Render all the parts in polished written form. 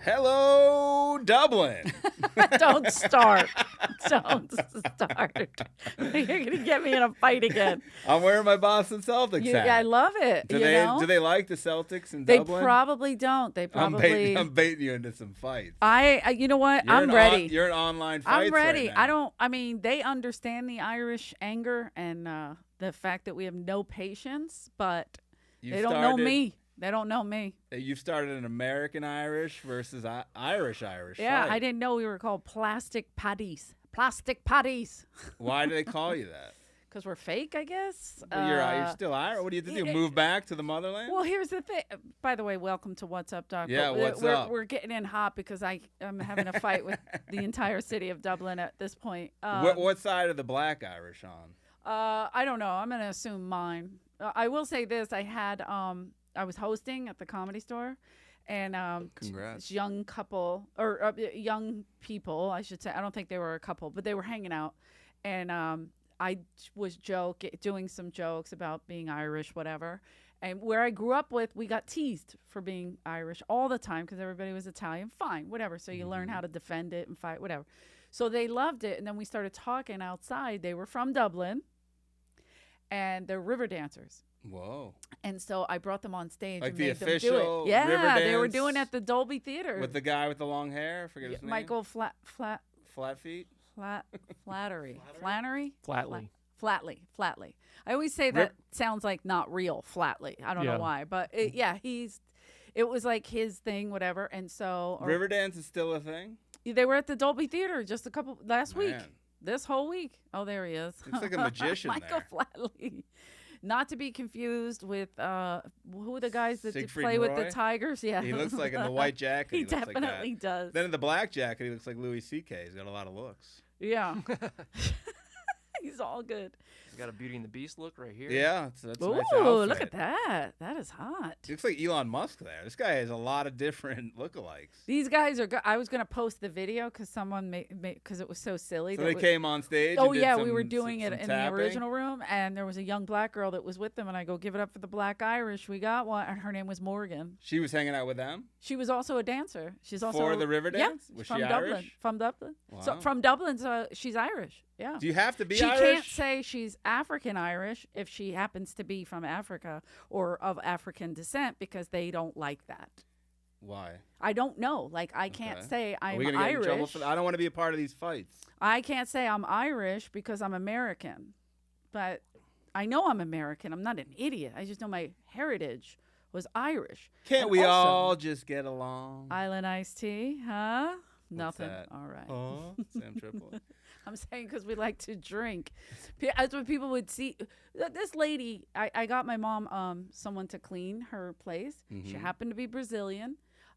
Hello, Dublin. Don't start. Don't start. You're going to get me in a fight again. I'm wearing my Boston Celtics hat. I love it. Do they like the Celtics in Dublin? They probably don't. They probably. I'm baiting you into some fights. You know what? I'm ready. You're an online fight. I'm ready. Right now. They understand the Irish anger and the fact that we have no patience, but they don't know me. They don't know me. You started an American Irish versus Irish Yeah, fight. I didn't know we were called plastic patties. Plastic patties. Why do they call you that? Because we're fake, I guess. But you're still Irish. What do you have to do? Move back to the motherland? Well, here's the thing. By the way, welcome to What's Up, Doc. Yeah, what's up? We're getting in hot because I'm having a fight with the entire city of Dublin at this point. What side are the black Irish on? I don't know. I'm going to assume mine. I will say this. I was hosting at the Comedy Store, and Congrats. young couple or young people, I should say. I don't think they were a couple, but they were hanging out, and I was doing some jokes about being Irish, whatever. And where I grew up with, we got teased for being Irish all the time because everybody was Italian. Fine, whatever. So you learn how to defend it and fight, whatever. So they loved it, and then we started talking outside. They were from Dublin, and they're river dancers. Whoa. And so I brought them on stage like and the made them do official it. Yeah, river dance they were doing it at the Dolby Theater. with the guy with the long hair. I forget his name. Michael Flat feet. Flattery. Flatley. I always say that sounds like not real. Flatley. I don't know why, but it was like his thing, whatever. And so Riverdance is still a thing. They were at the Dolby Theater just last week. This whole week. Oh, there he is. Looks like a magician. Michael Flatley. Not to be confused with who are the guys that play with the Tigers? Yeah, he looks like in the white jacket. He definitely does. Then in the black jacket, he looks like Louis C.K. He's got a lot of looks. Yeah, he's all good. He's got a Beauty and the Beast look right here. Yeah, that's a nice Ooh, outfit. look at that. That is hot. He looks like Elon Musk there. This guy has a lot of different lookalikes. These guys are good. I was going to post the video because someone made because it was so silly. So they came on stage. Oh, and yeah. did We were doing it in tapping. the original room, and there was a young black girl that was with them, and I go, give it up for the black Irish. We got one. And her name was Morgan. She was hanging out with them? She was also a dancer. She's also For the river dance? Yeah, Was from she Dublin. Irish? From Dublin. Wow. So from Dublin, so she's Irish. Yeah. Do you have to be She Irish? can't say she's African Irish if she happens to be from Africa or of African descent because they don't like that. Why? I don't know. Like, I can't say I'm Are we gonna get in trouble Irish. for that? I don't want to be a part of these fights. I can't say I'm Irish because I'm American. But I know I'm American. I'm not an idiot. I just know my heritage was Irish. Can't And we also, all just get along? Island iced tea, huh? Nothing. that? All right. Oh, Sam Tripoli. I'm saying because we like to drink. That's what people would see. This lady, I got my mom someone to clean her place. She happened to be Brazilian.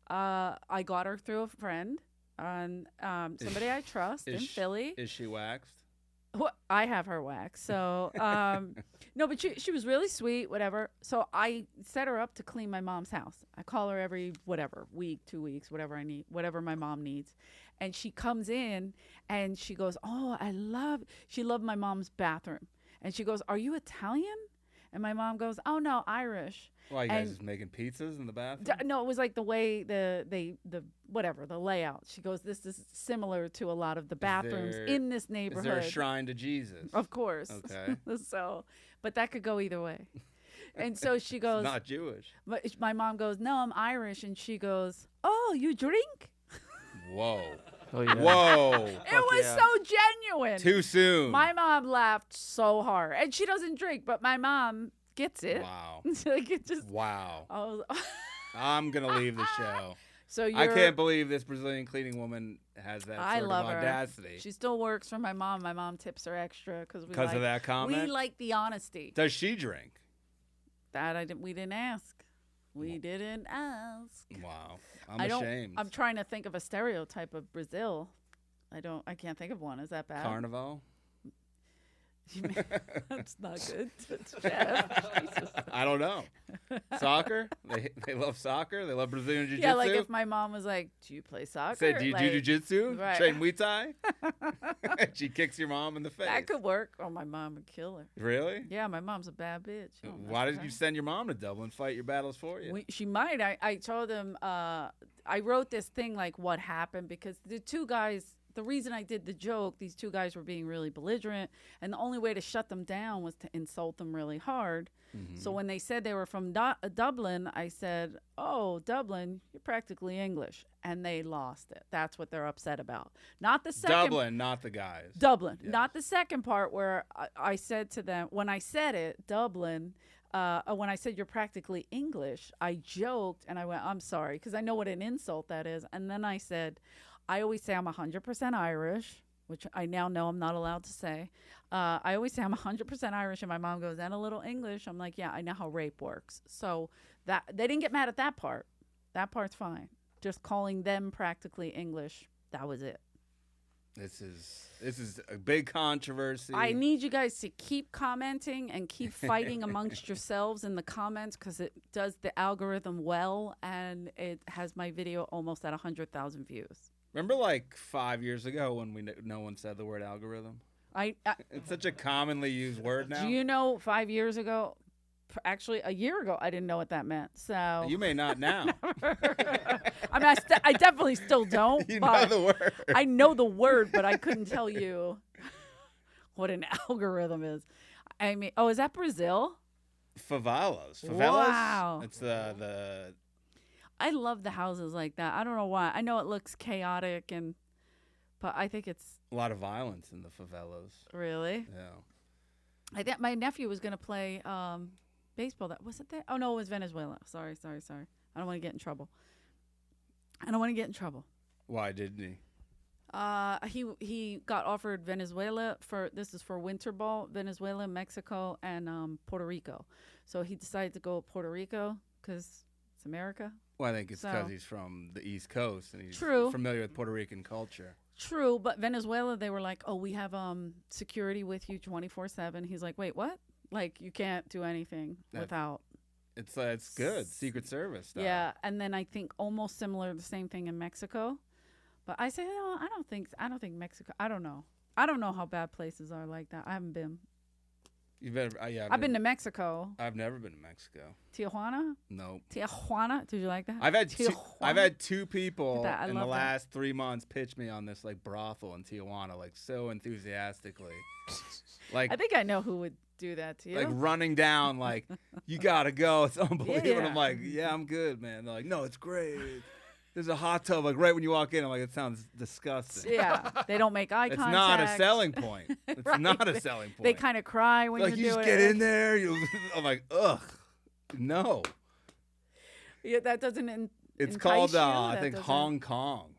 I got her through a friend and somebody I trust in Philly. Is she waxed? Well, I have her waxed. So, no, but she was really sweet, whatever. So I set her up to clean my mom's house. I call her every, week, 2 weeks, whatever I need, whatever my mom needs. And she comes in and she goes, oh, she loved my mom's bathroom. And she goes, are you Italian? And my mom goes, oh, no, Irish. Why, you guys just making pizzas in the bathroom? No, it was like the way the layout. She goes, this is similar to a lot of the bathrooms in this neighborhood. Is there a shrine to Jesus? Of course. Okay. So, but that could go either way. And so she goes, not Jewish. But my mom goes, no, I'm Irish. And she goes, oh, you drink? Whoa. Oh, yeah. Whoa. It was so genuine. Too soon. My mom laughed so hard. And she doesn't drink, but my mom gets it. Wow. Like it just, wow. I'm going to leave the show. So I can't believe this Brazilian cleaning woman has that sort love of audacity. She still works for my mom. My mom tips her extra because of that comment? We like the honesty. Does she drink? That we didn't ask. We didn't ask. Wow. I'm ashamed. I'm trying to think of a stereotype of Brazil. I can't think of one. Is that bad? Carnival? That's not good. That's Jeff. Jesus. I don't know. Soccer? They love soccer. They love Brazilian jiu-jitsu. Yeah, like if my mom was like, "Do you play soccer?" Say, do you do Like, jiu-jitsu? right. Train Muay Thai? She kicks your mom in the face. that could work. Oh, my mom would kill her. Really? Yeah, my mom's a bad bitch. Oh, Why did you send your mom to Dublin fight your battles for you? She might. I told them. I wrote this thing like what happened because the two guys. The reason I did the joke, these two guys were being really belligerent, and the only way to shut them down was to insult them really hard. Mm-hmm. So when they said they were from Dublin, I said, "Oh, Dublin, you're practically English," and they lost it. That's what they're upset about. Not the second. Dublin, not the guys. Dublin, Yes. not the second part where I said to them when I said it, Dublin. When I said you're practically English, I joked and I went, "I'm sorry," because I know what an insult that is. And then I said, I always say I'm 100% Irish, which I now know I'm not allowed to say. I always say I'm 100% Irish, and my mom goes, "And a little English." I'm like, "Yeah, I know how rape works." So that they didn't get mad at that part. That part's fine. Just calling them practically English, that was it. This is a big controversy. I need you guys to keep commenting and keep fighting amongst yourselves in the comments because it does the algorithm well, and it has my video almost at 100,000 views. Remember like 5 years ago when no one said the word algorithm? It's such a commonly used word now. Do you know 5 years ago, actually a year ago, I didn't know what that meant. So You may not now. I mean, I definitely still don't. You know but the word. I know the word, but I couldn't tell you what an algorithm is. I mean, is that Brazil? Favelas. Wow. It's the I love the houses like that. I don't know why. I know it looks chaotic, but I think it's a lot of violence in the favelas. really. Yeah. I think my nephew was gonna play baseball. That was it there? Oh no, it was Venezuela. Sorry. I don't want to get in trouble. Why didn't he? He got offered Venezuela this is for winter ball. Venezuela, Mexico, and Puerto Rico. So he decided to go Puerto Rico because it's America. Well, I think it's because So- he's from the East Coast and he's True. familiar with Puerto Rican culture. True, but Venezuela, they were like, "Oh, we have security with you 24/7." He's like, "Wait, what? Like you can't do anything without." It's good. Secret Service stuff. Yeah, and then I think almost similar, the same thing in Mexico. But I say, no, I don't think Mexico. I don't know. I don't know how bad places are like that. I haven't been. You better. Yeah. I've been to Mexico. I've never been to Mexico. Tijuana? No. Tijuana? Did you like that? I've had Tijuana? two people Look at that. I in the love that. last 3 months pitch me on this like brothel in Tijuana, like so enthusiastically, like I think I know who would do that to you. like running down, like you gotta go. It's unbelievable. Yeah. I'm like, yeah, I'm good, man. They're like, no, it's great. There's a hot tub like right when you walk in. I'm like, it sounds disgusting. Yeah, they don't make eye It's contact. not a selling point. It's Right. not a selling point. They kind of cry when like you you do just it. get in there. I'm like, ugh, no. Yeah, that doesn't. It's entice called you? I That think doesn't- Hong Kong.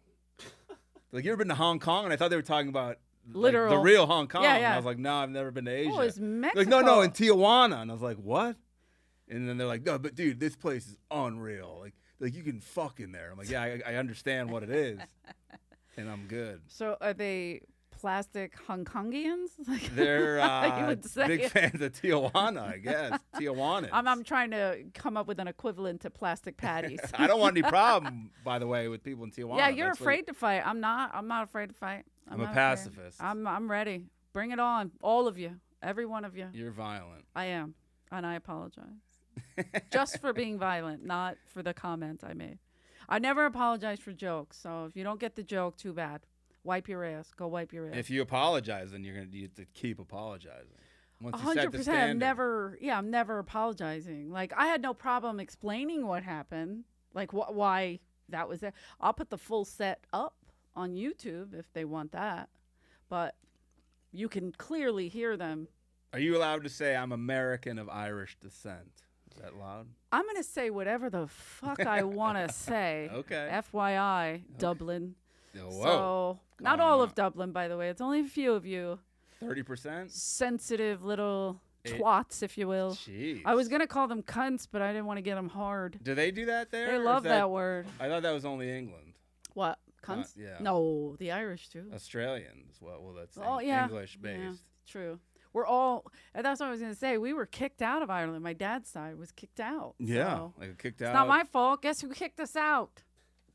Like you ever been to Hong Kong? And I thought they were talking about like, Literal. the real Hong Kong. Yeah, And yeah. I was like, no, I've never been to Asia. Oh, it's Mexico. Like no, in Tijuana. And I was like, what? And then they're like, no, but dude, this place is unreal. Like you can fuck in there. I'm like, yeah, I understand what it is, and I'm good. So are they plastic Hong Kongians? Like, They're you would say. big fans of Tijuana, I guess. Tijuana. I'm trying to come up with an equivalent to plastic patties. I don't want any problem, by the way, with people in Tijuana. Yeah, you're That's what- afraid to fight. I'm not afraid to fight. I'm a not afraid. pacifist. I'm ready. Bring it on, all of you, every one of you. You're violent. I am, and I apologize. Just for being violent, not for the comment I made. I never apologize for jokes, so if you don't get the joke, too bad. Wipe your ass. Go wipe your ass. If you apologize, then you have to keep apologizing. Once you set the 100%. standard. I'm never apologizing. Like, I had no problem explaining what happened, like why that was there. I'll put the full set up on YouTube if they want that, but you can clearly hear them. Are you allowed to say I'm American of Irish descent? Is that loud? I'm going to say whatever the fuck I want to say. Okay. FYI, Dublin. Whoa. So, not Calling all out. of Dublin, by the way. It's only a few of you 30%? sensitive little It- twats, if you will. Jeez. I was going to call them cunts, but I didn't want to get them hard. Do they do that there? They or is love that word. I thought that was only England. What? Cunts? yeah. No, the Irish too. Australians. Well, that's Oh, yeah. English based. Yeah, true. we're all. And that's what I was gonna say. We were kicked out of Ireland. My dad's side was kicked out. Yeah, so like kicked it's out. not my fault. Guess who kicked us out?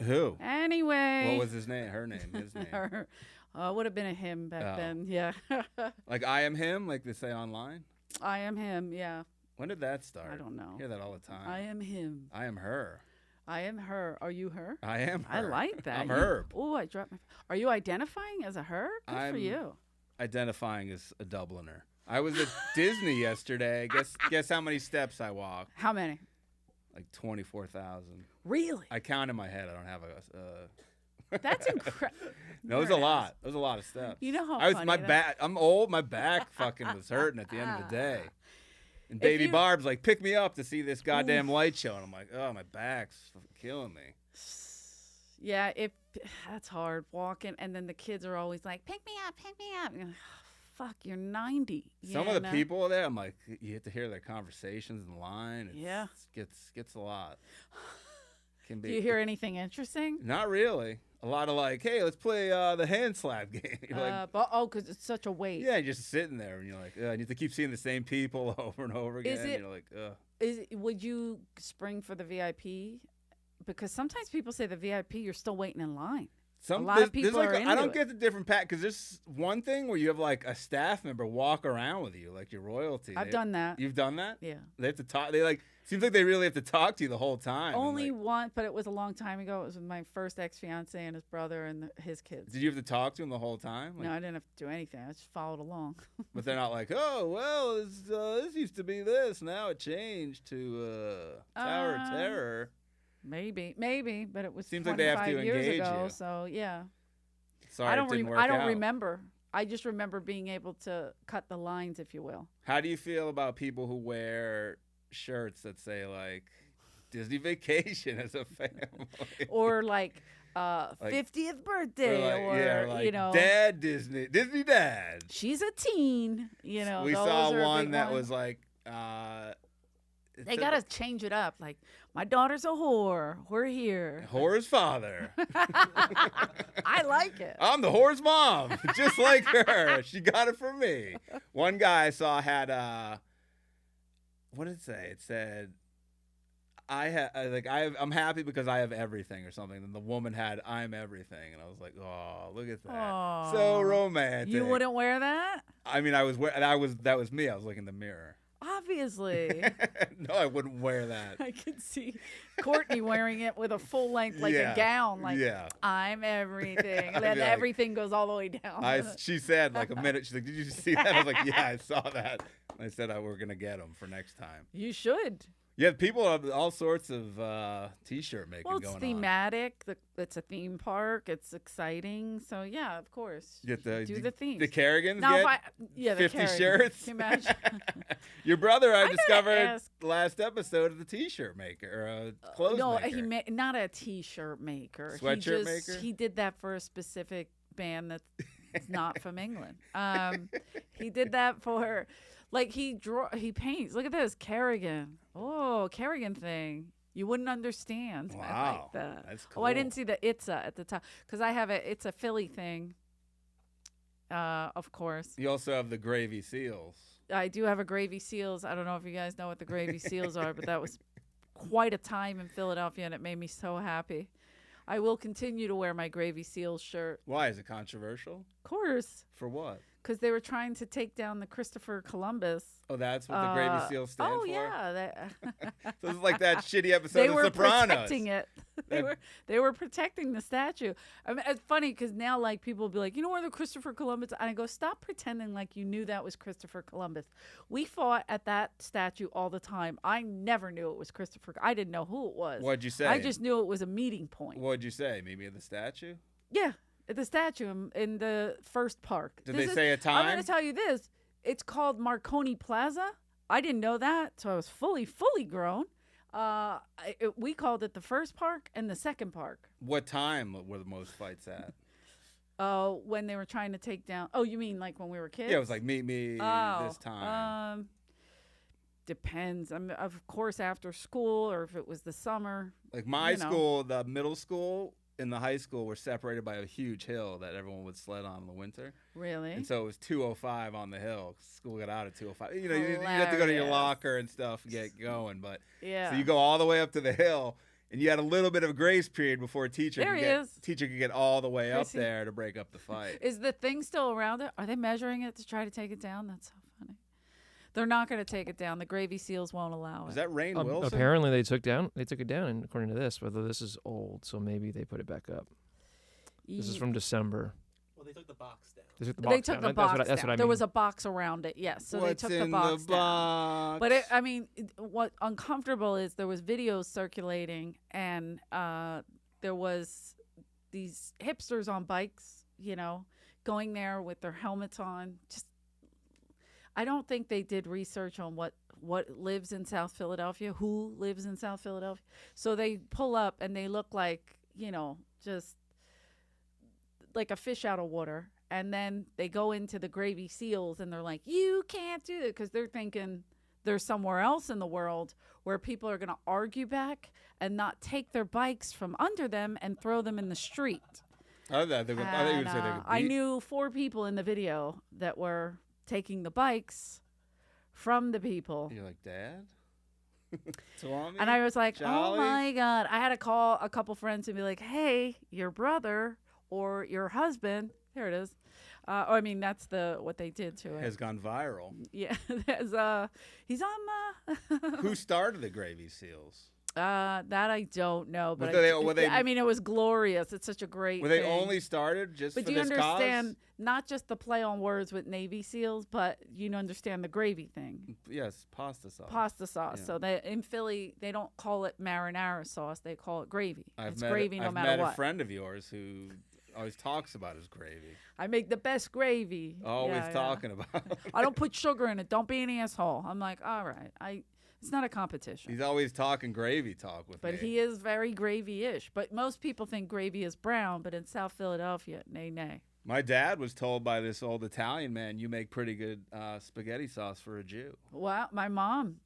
Who? Anyway. What was his name? Her name? His name? Her. Would have been a him back then. Yeah. Like I am him, like they say online. I am him. Yeah. When did that start? I don't know. I hear that all the time. I am him. I am her. I am her. Are you her? I am her. I like that. I'm Herb. Oh, I dropped my. Are you identifying as a her? Good for you. Identifying as a Dubliner. I was at Disney yesterday. Guess how many steps I walked? How many? Like 24,000. Really? I count in my head. I don't have a. That's incredible. No, it was a lot. It was a lot of steps. You know how I was funny my that- back. I'm old. My back fucking was hurting at the end of the day. And Baby Barb's like, pick me up to see this goddamn light show, and I'm like, oh, my back's fucking killing me. Yeah, that's hard walking, and then the kids are always like, pick me up, pick me up. You're like, oh, fuck, you're 90. Some of the people there, I'm like, you have to hear their conversations in line. It gets a lot. Can be. Do you hear anything interesting? Not really. A lot of like, hey, let's play the hand slap game. You're like, because it's such a weight. yeah, you're just sitting there, and you're like, I need to keep seeing the same people over and over again. You're like, Would you spring for the VIP? Because sometimes people say the VIP, you're still waiting in line. A lot of people are into I don't it. get the different pack because there's one thing where you have like a staff member walk around with you, like your royalty. I've done that. You've done that? Yeah. They have to talk. They like seems like they really have to talk to you the whole time. Only one, but it was a long time ago. It was with my first ex-fiance and his brother and his kids. Did you have to talk to him the whole time? No, I didn't have to do anything. I just followed along. But they're not like, oh, well, this used to be this. Now it changed to Tower of Terror. Maybe, but it was Seems like they have to 25 years engage ago. you. So yeah. Sorry, it didn't work I don't out. remember. I just remember being able to cut the lines, if you will. How do you feel about people who wear shirts that say like Disney Vacation as a family, or like 50th birthday, or like Dad Disney Dad? She's a teen, you know. We saw one that was like. They gotta change it up. Like, my daughter's a whore. We're here. Whore's father. I like it. I'm the whore's mom, just like her. She got it from me. One guy I saw had what did it say? It said, I'm happy because I have everything or something. And the woman had I'm everything, and I was like, oh, look at that, Aww. so romantic. You wouldn't wear that? I mean, that was me. I was looking in the mirror. Obviously. No, I wouldn't wear that. I could see Courtney wearing it with a full length, like a gown. Like, I'm everything. And then everything goes all the way down. She said like a minute. She's like, did you see that? I was like, yeah, I saw that. And I said, we're going to get them for next time. You should. Yeah, people have all sorts of T-shirt making going on. Well, it's thematic. It's a theme park. It's exciting. So, yeah, of course. Do the themes. The Kerrigans get 50 Kerrigans. shirts? Can you imagine? Your brother, I discovered last episode of the T-shirt maker, or clothes maker. No, not a T-shirt maker. Sweatshirt maker? He did that for a specific band that's not from England. He did that for... Like, he paints. Look at this, Kerrigan. Oh, Kerrigan thing. You wouldn't understand. Wow, I like that. That's cool. Oh, I didn't see the Itza at the top because I have it's a Philly thing. Of course. You also have the Gravy Seals. I do have a Gravy Seals. I don't know if you guys know what the Gravy Seals are, but that was quite a time in Philadelphia, and it made me so happy. I will continue to wear my Gravy Seals shirt. Why? Is it controversial? Of course. For what? Because they were trying to take down the Christopher Columbus. Oh, that's what the Gravy Seals stand for? Oh, yeah. So it's like that shitty episode of Sopranos. They were protecting it. They were protecting the statue. I mean, it's funny because now, like, people will be like, you know where the Christopher Columbus... And I go, stop pretending like you knew that was Christopher Columbus. We fought at that statue all the time. I never knew it was Christopher. I didn't know who it was. What'd you say? I just knew it was a meeting point. What'd you say? Maybe at the statue? Yeah. At the statue in the first park. Did they say a time? I'm going to tell you this. It's called Marconi Plaza. I didn't know that, so I was fully grown. We called it the first park and the second park. What time were the most fights at? When they were trying to take down... Oh, you mean like when we were kids? Yeah, it was like, meet me this time. Depends. I mean, of course, after school or if it was the summer. Like my school, the middle school... in the high school were separated by a huge hill that everyone would sled on in the winter. Really? And so it was 2:05 on the hill. School got out at 2:05. You know, you have to go to your Hilarious. locker and stuff and get going. But Yeah. so you go all the way up to the hill, and you had a little bit of a grace period before a teacher There could get all the way up Gracie. there to break up the fight. Is the thing still around it? Are they measuring it to try to take it down? That's so funny. They're not going to take it down. The Gravy Seals won't allow it. Is that Rainn Wilson? Apparently they took it down, and according to this, whether this is old, so maybe they put it back up. This is from December. Well, they took the box down. They took the They box took down. the That's box what down. I There mean. was a box around it, yes. So What's they took in the box down. box? But I mean, what uncomfortable is there was videos circulating, and there was these hipsters on bikes, you know, going there with their helmets on. Just, I don't think they did research on what lives in South Philadelphia, who lives in South Philadelphia. So they pull up and they look like, you know, just like a fish out of water. And then they go into the Gravy Seals and they're like, you can't do it, because they're thinking there's somewhere else in the world where people are going to argue back and not take their bikes from under them and throw them in the street. I thought you would say they could I beat- knew 4 people in the video that were taking the bikes from the people. You're like, Dad? Salami? And I was like, Jolly? oh my God. I had to call a couple friends and be like, hey, your brother or your husband, there it is. I mean, that's what they did to it. Has gone viral. Yeah. He's on Who started the Gravy Seals? that I don't know. But Were they- I mean, it was glorious. It's such a great Were they thing. only started just But for do you this understand cause? not just the play on words with Navy SEALs, but you understand the gravy thing? Yes, pasta sauce. Pasta sauce. Yeah. So they in Philly, they don't call it marinara sauce. They call it gravy. It's met gravy no I've matter met what. a friend of yours who always talks about his gravy. I make the best gravy. Always Yeah, yeah. talking about it. I don't put sugar in it. Don't be an asshole. I'm like, all right. It's not a competition. He's always talking gravy talk with But me. he is very gravy-ish. But most people think gravy is brown, but in South Philadelphia, nay. My dad was told by this old Italian man, you make pretty good spaghetti sauce for a Jew. Well, my mom,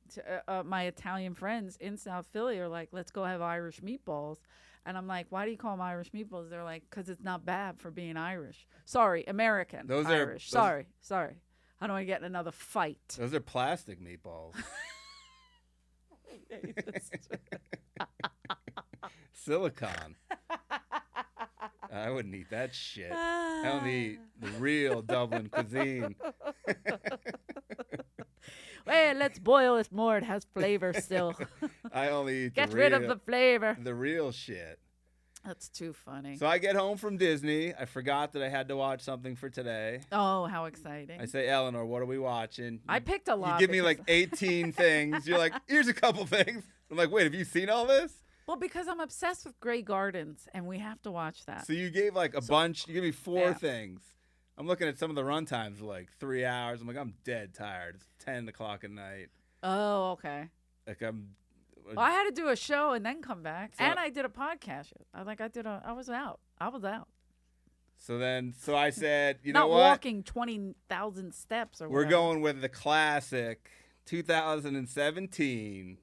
my Italian friends in South Philly are like, let's go have Irish meatballs. And I'm like, why do you call them Irish meatballs? They're like, because it's not bad for being Irish. Sorry, American. Those are- Irish. Sorry. I don't want to get in another fight. Those are plastic meatballs. Silicon. I wouldn't eat that shit. I only eat the real Dublin cuisine. Well, let's boil this more. It has flavor still. I only eat Get rid of the flavor. the real shit. That's too funny. So I get home from Disney. I forgot that I had to watch something for today. Oh, how exciting. I say, Eleanor, what are we watching? I picked a lot. You give me because- like 18 things. You're like, here's a couple things. I'm like, wait, have you seen all this? Well, because I'm obsessed with Grey Gardens, and we have to watch that. So you gave like a bunch. You gave me 4 Yeah. things. I'm looking at some of the run times were like 3 hours. I'm like, I'm dead tired. It's 10 o'clock at night. Oh, okay. Like I'm. Well, I had to do a show and then come back, So- and I did a podcast. I was out. So I said, you Not know what? walking 20,000 steps or We're whatever. going with the classic 2017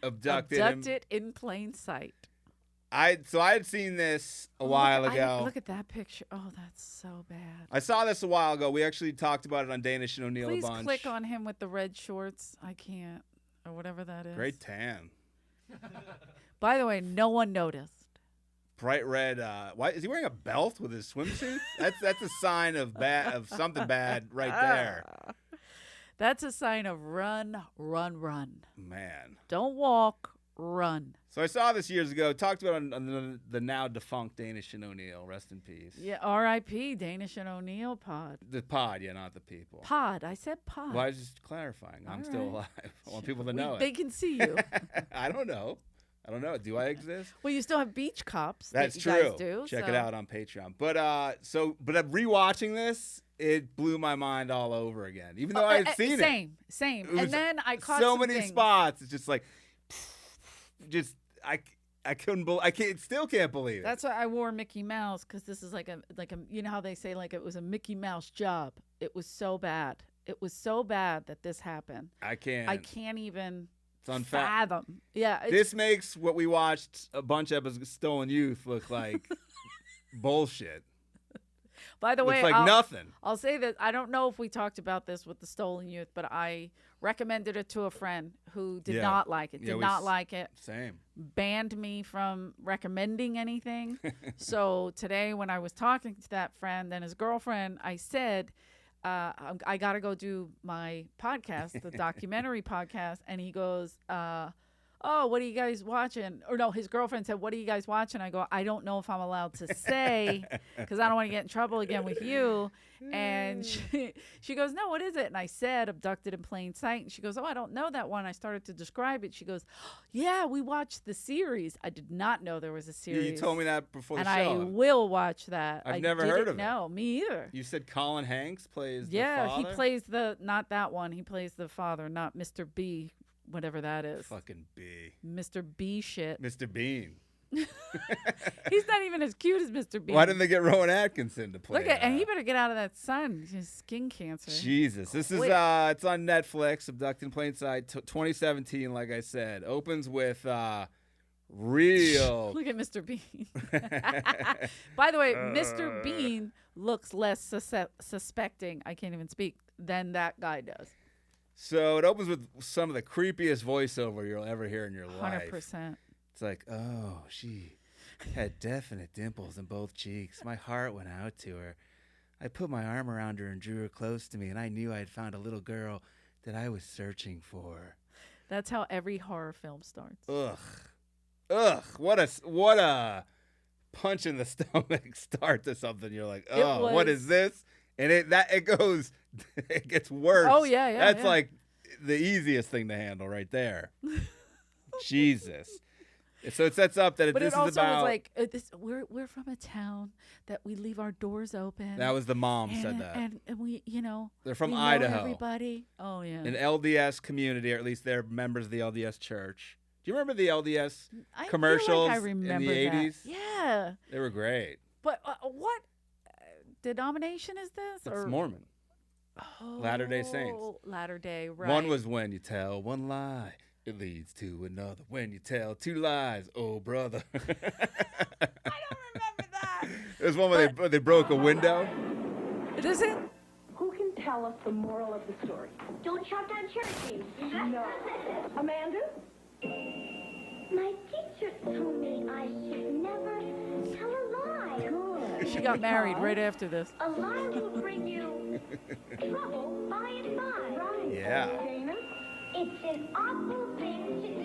Abducted. In plain sight. I had seen this a while ago. Look at that picture. Oh, that's so bad. I saw this a while ago. We actually talked about it on Danish and O'Neill Please a bunch. click on him with the red shorts. I can't. Or whatever that is. Great tan. By the way, no one noticed. Bright red. Why is he wearing a belt with his swimsuit? That's a sign of something bad right there. That's a sign of run. Man. Don't walk, run. So I saw this years ago. Talked about it on the now defunct Danish and O'Neill. Rest in peace. Yeah, R.I.P. Danish and O'Neill pod. The pod, yeah, not the people. Pod. I said pod. Well, I was just clarifying. I'm All still right. alive. I want people to know They it. can see you. I don't know. Do I exist? Well, you still have beach cops. That's that you true. Guys do, Check so- it out on Patreon. But rewatching this, it blew my mind all over again. Even though I had seen it. Same. It was And then I caught so some many things. spots. It's just like, I couldn't believe. Still can't believe it. That's why I wore Mickey Mouse, because this is like a you know how they say like it was a Mickey Mouse job. It was so bad. It was so bad that this happened. I can't. I can't even It's unfathom. fathom. Yeah. This makes what we watched a bunch of episodes of Stolen Youth look like bullshit. By the way, it's like nothing. I'll say that I don't know if we talked about this with the Stolen Youth, but I recommended it to a friend who did not like it. Did not like it. Same. Banned me from recommending anything. So today when I was talking to that friend and his girlfriend, I said, I got to go do my podcast, the documentary podcast. And he goes, oh, what are you guys watching? Or no, his girlfriend said, what are you guys watching? I go, I don't know if I'm allowed to say because I don't want to get in trouble again with you. And she goes, no, what is it? And I said, Abducted in Plain Sight. And she goes, oh, I don't know that one. I started to describe it. She goes, yeah, we watched the series. I did not know there was a series. Yeah, you told me that before the show. And I will watch that. I've never heard of it. No, me either. You said Colin Hanks plays the father? Yeah, he plays not that one. He plays the father, not Mr. B. Whatever that is. Fucking B. Mr. B shit. Mr. Bean. He's not even as cute as Mr. Bean. Why didn't they get Rowan Atkinson to play? Look at, and he better get out of that sun. His skin cancer. Jesus, this is it's on Netflix. Abducted in Plain Sight, 2017. Like I said, opens with real. Look at Mr. Bean. By the way, Mr. Bean looks less suspecting. I can't even speak than that guy does. So it opens with some of the creepiest voiceover you'll ever hear in your life. 100%. It's like, oh, she had definite dimples in both cheeks. My heart went out to her. I put my arm around her and drew her close to me, and I knew I had found a little girl that I was searching for. That's how every horror film starts. Ugh. What a punch in the stomach start to something. You're like, oh, what is this? And it gets worse. Oh, yeah. That's like the easiest thing to handle right there. Jesus. So it sets up that this is about. But it also was like, we're from a town that we leave our doors open. That was the mom said that. And we, they're from we Idaho. Know everybody. Oh, yeah. An LDS community, or at least they're members of the LDS church. Do you remember the LDS commercials I remember in the 80s? Yeah. They were great. But what denomination is this? It's Mormon. Oh, Latter-day Saints. Latter-day, right. One was when you tell one lie, it leads to another. When you tell two lies, oh, brother. I don't remember that. There's one where they broke a window. Is it? Who can tell us the moral of the story? Don't shop down churches. No. Amanda? My teacher told me I should never tell a lie. Good. She got married right after this. A lie will bring you trouble by and by. Right. Yeah. Dana? It's an awful thing to do,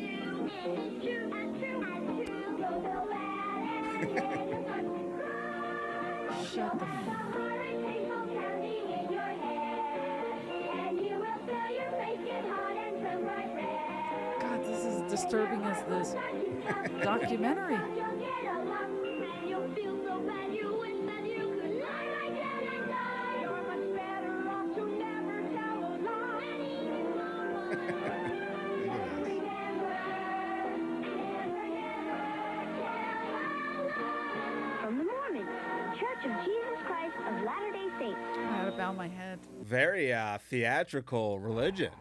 and it's true, and true, and true. Go so bad and hear the sun cry. Shut the Candy in your head, and you will feel your face get hot and turn bright red. God, this is as disturbing as this documentary. You'll get a lot, and you'll feel so bad you wish that you could lie right down and die. You're much better off to never tell a lie. From the Mormons, Church of Jesus Christ of Latter-day Saints. I had to bow my head. Very theatrical religion.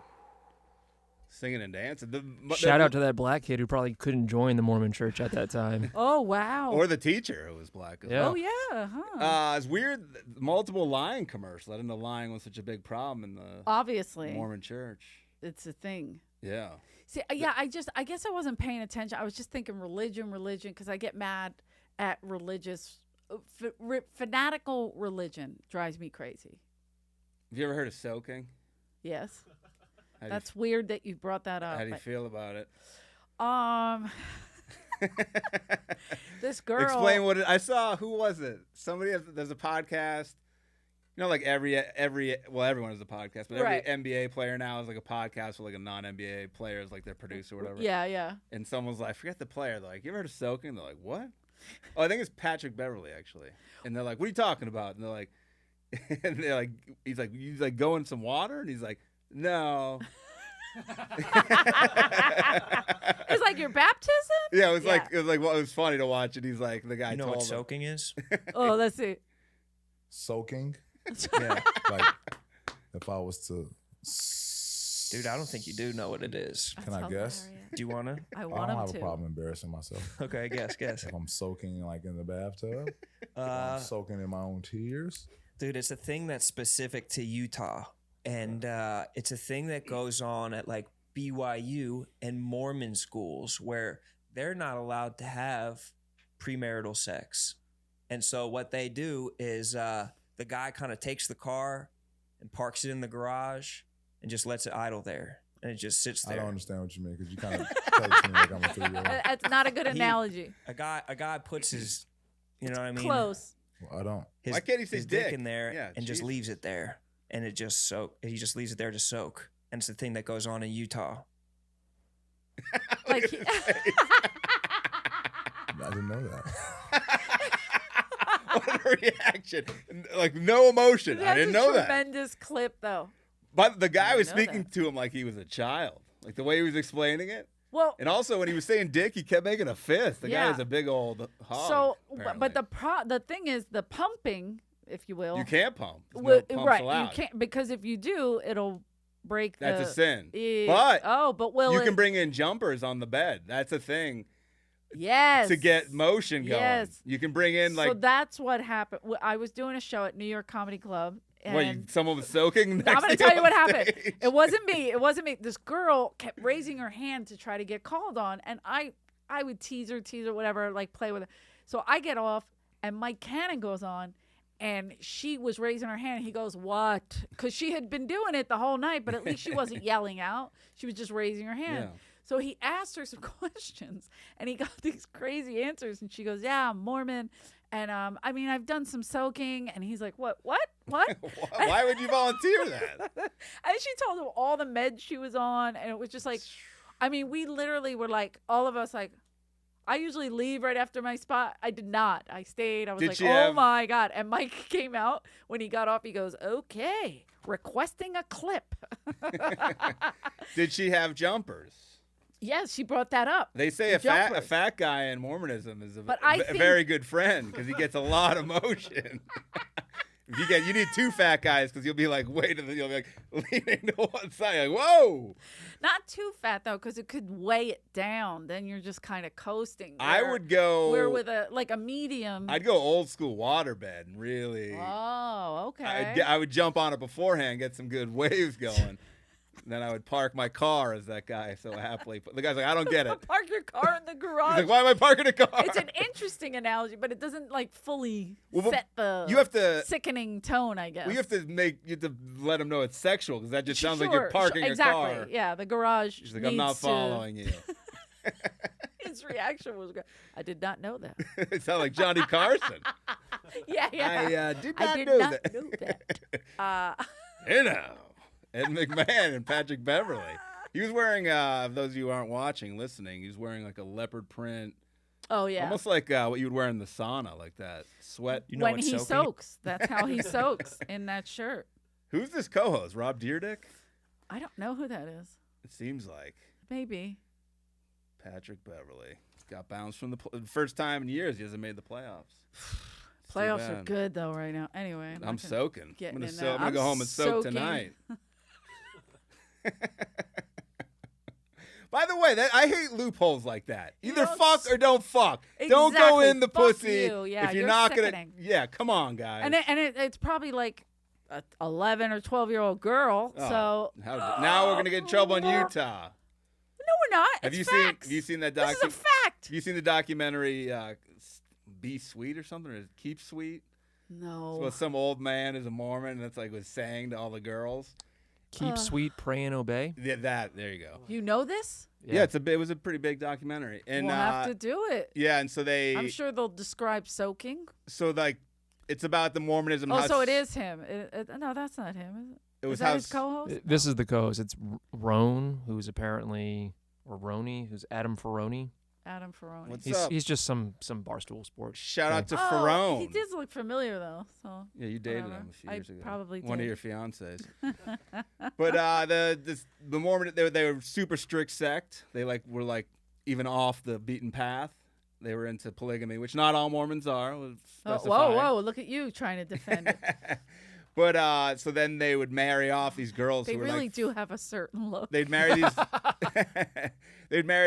Singing and dancing. Shout out to that black kid who probably couldn't join the Mormon church at that time. Oh, wow. Or the teacher who was black as well. Oh, yeah. Huh. It's weird. Multiple lying commercials. I didn't know lying was such a big problem in the Obviously. Mormon church. It's a thing. Yeah. See, yeah, I guess I wasn't paying attention. I was just thinking religion, because I get mad at religious, fanatical religion drives me crazy. Have you ever heard of soaking? Yes. That's weird that you brought that up. How do you feel about it? This girl. Explain what I saw. Who was it? There's a podcast. You know, like everyone has a podcast, but every NBA player now is like a podcast with like a non-NBA player is like their producer or whatever. Yeah. And someone's like, I forget the player. They're like, you ever heard of soaking? They're like, what? Oh, I think it's Patrick Beverly actually. And they're like, what are you talking about? And they're like, he's like, go in some water, and he's like, no. It's like your baptism? Yeah, it was funny to watch, and he's like, the guy. You know told what him. soaking is? Oh, let's see. Soaking. Yeah. Like if I was to Dude, I don't think you do know what it is. Can I guess? Do you wanna? I I want don't him have to. a problem embarrassing myself. Okay, guess. If I'm soaking like in the bathtub, if I'm soaking in my own tears. Dude, it's a thing that's specific to Utah, and it's a thing that goes on at like BYU and Mormon schools where they're not allowed to have premarital sex. And so what they do is the guy kind of takes the car and parks it in the garage and just lets it idle there. And it just sits there. I don't understand what you mean because you kind of touch me like I'm a 3-year-old. That's not a good analogy. A guy puts his, you know what I mean? Close. Well, I don't. His, Why can't he say his dick dick? in there Yeah, and just Jesus. leaves it there. And it just he just leaves it there to soak. And it's the thing that goes on in Utah. Like, I didn't know that. What a reaction! Like no emotion. I that's didn't a know that. tremendous clip, though. But the guy I was didn't know speaking that. to him like he was a child, like the way he was explaining it. Well, And also when he was saying dick, he kept making a fist. The guy Yeah. was a big old hog. so, apparently. but the thing is, the pumping, if you will, you can't pump. There's Well, no pumps right? allowed. You can't, because if you do, it'll break. That's the, a sin. Eh, But but will you it? can bring in jumpers on the bed. That's a thing yes to get motion going. Yes. You can bring in like so that's what happened. I was doing a show at New York Comedy Club, and someone was soaking. Next I'm going to to tell you on what happened. stage. It wasn't me. It wasn't me. This girl kept raising her hand to try to get called on, and I would tease her, whatever, like play with her. So I get off, and Mike Cannon goes on, and she was raising her hand. He goes, "What?" Because she had been doing it the whole night, but at least she wasn't yelling out. She was just raising her hand. Yeah. So he asked her some questions, and he got these crazy answers. And she goes, "Yeah, I'm Mormon, and I mean, I've done some soaking." And he's like, "What? Why would you volunteer that? And she told him all the meds she was on, and it was just like, I mean, we literally were like, all of us like, I usually leave right after my spot. I did not. I stayed. I was Did like, she oh have- my God. And Mike came out when he got off. He goes, okay, requesting a clip. Did she have jumpers? Yes, she brought that up. They say The a jumpers. fat guy in Mormonism is But I a think- very good friend because he gets a lot of motion. If you need two fat guys because you'll be like you'll be like leaning to one side like whoa. Not too fat though, because it could weigh it down. Then you're just kind of coasting. I would go. We're with a medium. I'd go old school waterbed and really. Oh, okay. I would jump on it beforehand, get some good waves going. Then I would park my car as that guy so happily. The guy's like, I don't get it. Park your car in the He's garage. like, why am I parking a car? It's an interesting analogy, but it doesn't like fully Well, but set the you have to- sickening tone, I guess. Well, you have to let him know it's sexual because that just sounds like Sure, you're parking exactly. a car. Yeah, the garage. She's like, I'm not needs to- following you. His reaction was good. I did not know that. It sounded like Johnny Carson. Yeah. I did I not did know not that. know that. You know, Ed McMahon and Patrick Beverly. He was wearing, those of you who aren't watching, listening, he was wearing like a leopard print, Oh yeah. almost like what you would wear in the sauna, like that sweat. You know when what's he soaking? soaks, that's how he soaks in that shirt. Who's this co-host? Rob Deerdick? I don't know who that is. It seems like Maybe. Patrick Beverly. Got bounced from the first time in years he hasn't made the playoffs. It's too Playoffs are bad. good though right now. Anyway, I'm not gonna- soaking. getting I'm in gonna there. I'm gonna I'm go home and soak soaking. tonight. By the way, I hate loopholes like that. Either don't fuck s- or don't fuck. Don't go Exactly. in the Fuck pussy you. Yeah, if you're you're not sickening. gonna. Yeah, come on, guys. And it's probably like a 11 or 12-year-old girl. Oh, so now we're gonna get in trouble in Utah. No, we're not. Have It's you facts. seen? Have you seen that This is a documentary? fact. Have you seen the documentary "Be Sweet" or something? Or "Keep Sweet"? No. Well, some old man is a Mormon, and it's like was saying to all the girls. Keep sweet, pray and obey. Yeah, there you go. You know this? Yeah, it was a pretty big documentary, and We'll have to do it. yeah, and so I'm sure they'll describe soaking. so like it's about the Mormonism. Oh, how so it s- is him. No, that's not him, is it? It was Is that how his s- co-host? This is the co-host. It's Roan, who's apparently, or Roni, who's Adam Ferroni. Adam Ferroni. What's He's up? he's just some barstool sport. Shout out to Oh, Ferrone. he did look familiar though. So Yeah, you dated whatever. him a few I years ago. probably One of did. your fiancés. But the Mormon they were super strict sect. They were even off the beaten path. They were into polygamy, which not all Mormons are. we'll Oh, specify. whoa! Look at you trying to defend it. But so then they would marry off these girls They who were really like do have a certain look. they'd marry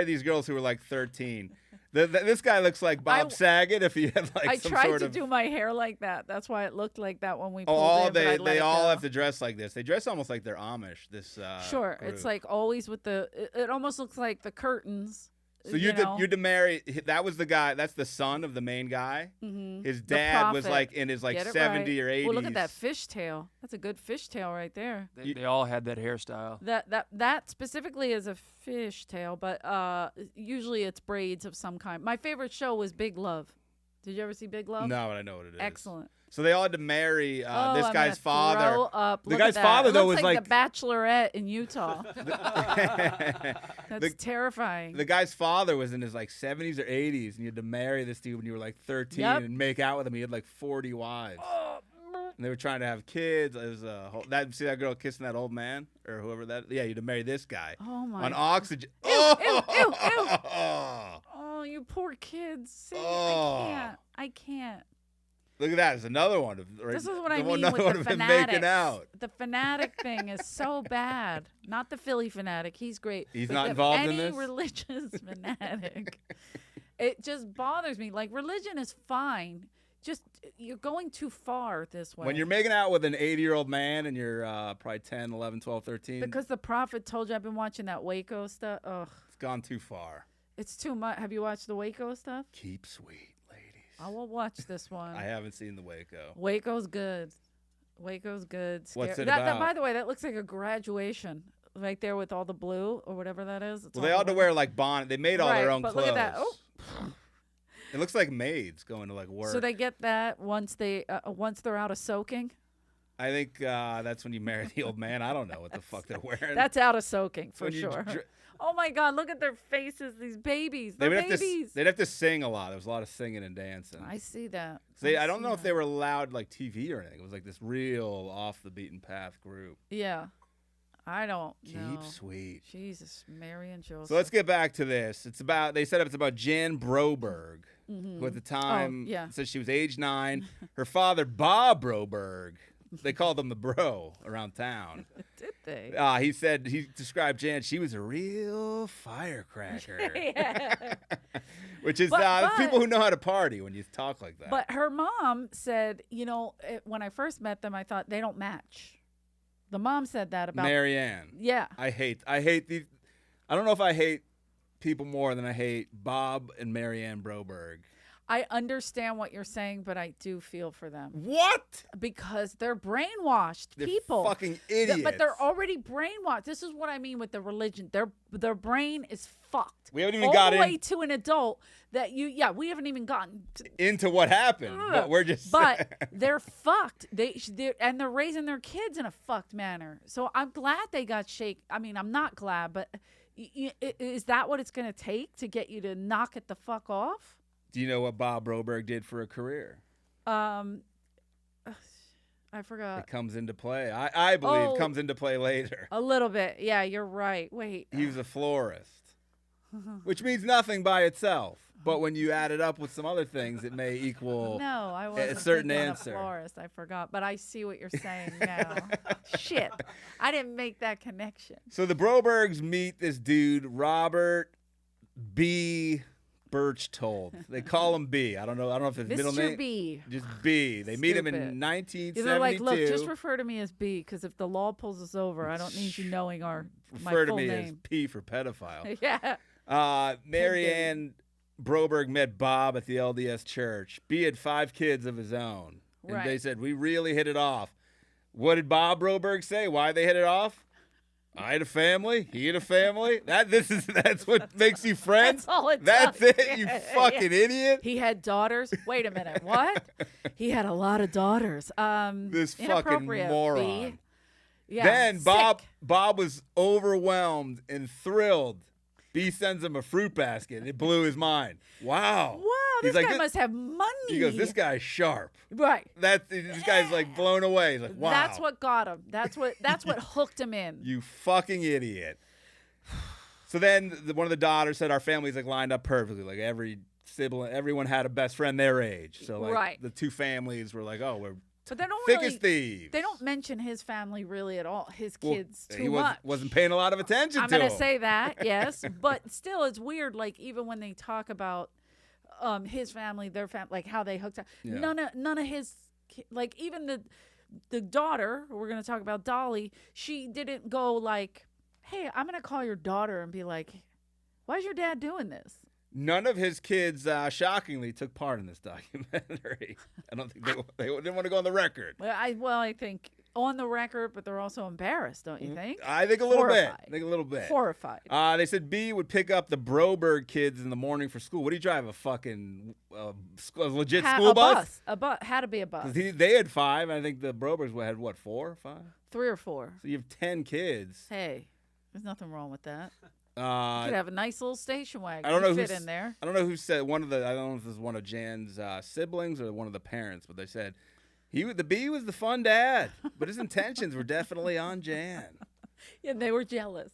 these girls who were like 13. This guy looks like Bob Saget if he had like I some tried sort to of do my hair like that. That's why it looked like that when we pulled all in, but I let they it all go. have to dress like this. They dress almost like they're Amish. This Sure, group. it's like always with it almost looks like the curtains. So you'd to marry. That was the guy. That's the son of the main guy. Mm-hmm. His dad was prophet. like in his like Get it 70 right. or 80s. Well, look at that fishtail. That's a good fishtail right there. They all had that hairstyle. That specifically is a fishtail, but usually it's braids of some kind. My favorite show was Big Love. Did you ever see Big Love? No, but I know what it is. Excellent. So they all had to marry this I'm guy's gonna father. throw up. The Look guy's at that. father It though looks was like the Bachelorette in Utah. That's terrifying. The guy's father was in his like 70s or 80s, and you had to marry this dude when you were like 13 Yep. and make out with him. He had like 40 wives. And they were trying to have kids. It was see that girl kissing that old man or whoever that. Yeah, you had to marry this guy. Oh my. On oxygen. Ew, ew, ew, ew. Oh, you poor kids. See, I can't. Look at that. There's another one. This is what I mean another with one the of him fanatics. making out. The fanatic thing is so bad. Not the Philly fanatic. He's great. He's But not involved in this? Any religious fanatic. It just bothers me. Like, religion is fine. Just, you're going too far this way. When you're making out with an 80-year-old man and you're probably 10, 11, 12, 13. Because the prophet told you. I've been watching that Waco stuff. Ugh. It's gone too far. It's too much. Have you watched the Waco stuff? Keep sweet. I will watch this one. I haven't seen the Waco. Waco's good. Waco's good. What's it that, about? by the way, that looks like a graduation right there with all the blue or whatever that is. It's Well, they all all had to blue. wear like bonnet. They made all their Right, own but clothes. look at that. Oh. It looks like maids going to like work. So they get that once they're out of soaking. I think that's when you marry the old man. I don't know what the fuck they're wearing. That's out of soaking for When you sure. dr- Oh my God! Look at their faces. These babies. They They're would have babies. they'd have to sing a lot. There was a lot of singing and dancing. I see that. I don't know if they were allowed like TV or anything. It was like this real off the beaten path group. Yeah, I don't know. Keep sweet. Jesus, Mary and Joseph. So let's get back to this. They said it's about Jan Broberg, who at the time said she was age 9. Her father, Bob Broberg, they called him the bro around town. Did they? He described Jan, she was a real firecracker. Yeah. Which is But- people who know how to party when you talk like that. But her mom said, when I first met them, I thought they don't match. The mom said that about Marianne. Yeah. I hate these. I don't know if I hate people more than I hate Bob and Marianne Broberg. I understand what you're saying, but I do feel for them. What? Because they're brainwashed They're people. fucking idiots. But they're already brainwashed. This is what I mean with the religion. Their brain is fucked. We haven't even all got the way in- to an adult that we haven't even gotten into what happened. But we're just But they're fucked. And they're raising their kids in a fucked manner. So I'm glad they got shaken. I mean, I'm not glad, but is that what it's going to take to get you to knock it the fuck off? Do you know what Bob Broberg did for a career? I forgot. It comes into play. I believe Oh. comes into play later. A little bit. Yeah, you're right. Wait. He was a florist, which means nothing by itself. But when you add it up with some other things, it may equal No, I wasn't certain thinking answer. of florist. I forgot, but I see what you're saying now. Shit, I didn't make that connection. So the Brobergs meet this dude, Robert B. Birchtold. They call him B. I don't know if his middle name. Mr. B. Just B. They meet him in Stupid. 1972. They're like, look, just refer to me as B, because if the law pulls us over, I don't need you knowing my Refer to full me as name. P for pedophile. Yeah. Marianne Broberg met Bob at the LDS church. B had 5 kids of his own. And Right. they said, we really hit it off. What did Bob Broberg say? Why they hit it off? I had a family. He had a family. That's what makes you friends. That's all it That's does. it. You Yeah, fucking idiot. He had daughters. Wait a minute. What? He had a lot of daughters. This fucking Inappropriate, moron. B. Yeah. Then sick. Bob was overwhelmed and thrilled. B sends him a fruit basket. It blew his mind. Wow. Wow, He's this like, guy must have money. He goes, this guy's sharp. Right. This guy's like blown away. He's like, wow. That's what got him. That's what hooked him in. You fucking idiot. So then one of the daughters said our family's like lined up perfectly. Like every sibling, everyone had a best friend their age. So like Right. the 2 families were like, oh, we're But they don't thick really, as thieves. They don't mention his family really at all. His kids too he much. wasn't paying a lot of attention I'm to gonna him. say that, yes, but still, it's weird. Like even when they talk about his family, their family, like how they hooked up. Yeah. None of his, like even the daughter. We're gonna talk about Dolly. She didn't go like, "Hey, I'm gonna call your daughter and be like, why is your dad doing this?" None of his kids, shockingly, took part in this documentary. I don't think they didn't want to go on the record. Well, I think on the record, but they're also embarrassed, don't you think? I think a little Horrified. bit. I think a little bit. Horrified. They said B would pick up the Broberg kids in the morning for school. What do you drive? A fucking a legit school bus? A bus. Had to be a bus. 'Cause they had 5. And I think the Brobergs had what, 4 or 5? 3 or 4. So you have 10 kids. Hey, there's nothing wrong with that. You could have a nice little station wagon. I don't know fit in there. I don't know who said I don't know if this was one of Jan's siblings or one of the parents, but they said the B was the fun dad, but his intentions were definitely on Jan. Yeah, they were jealous.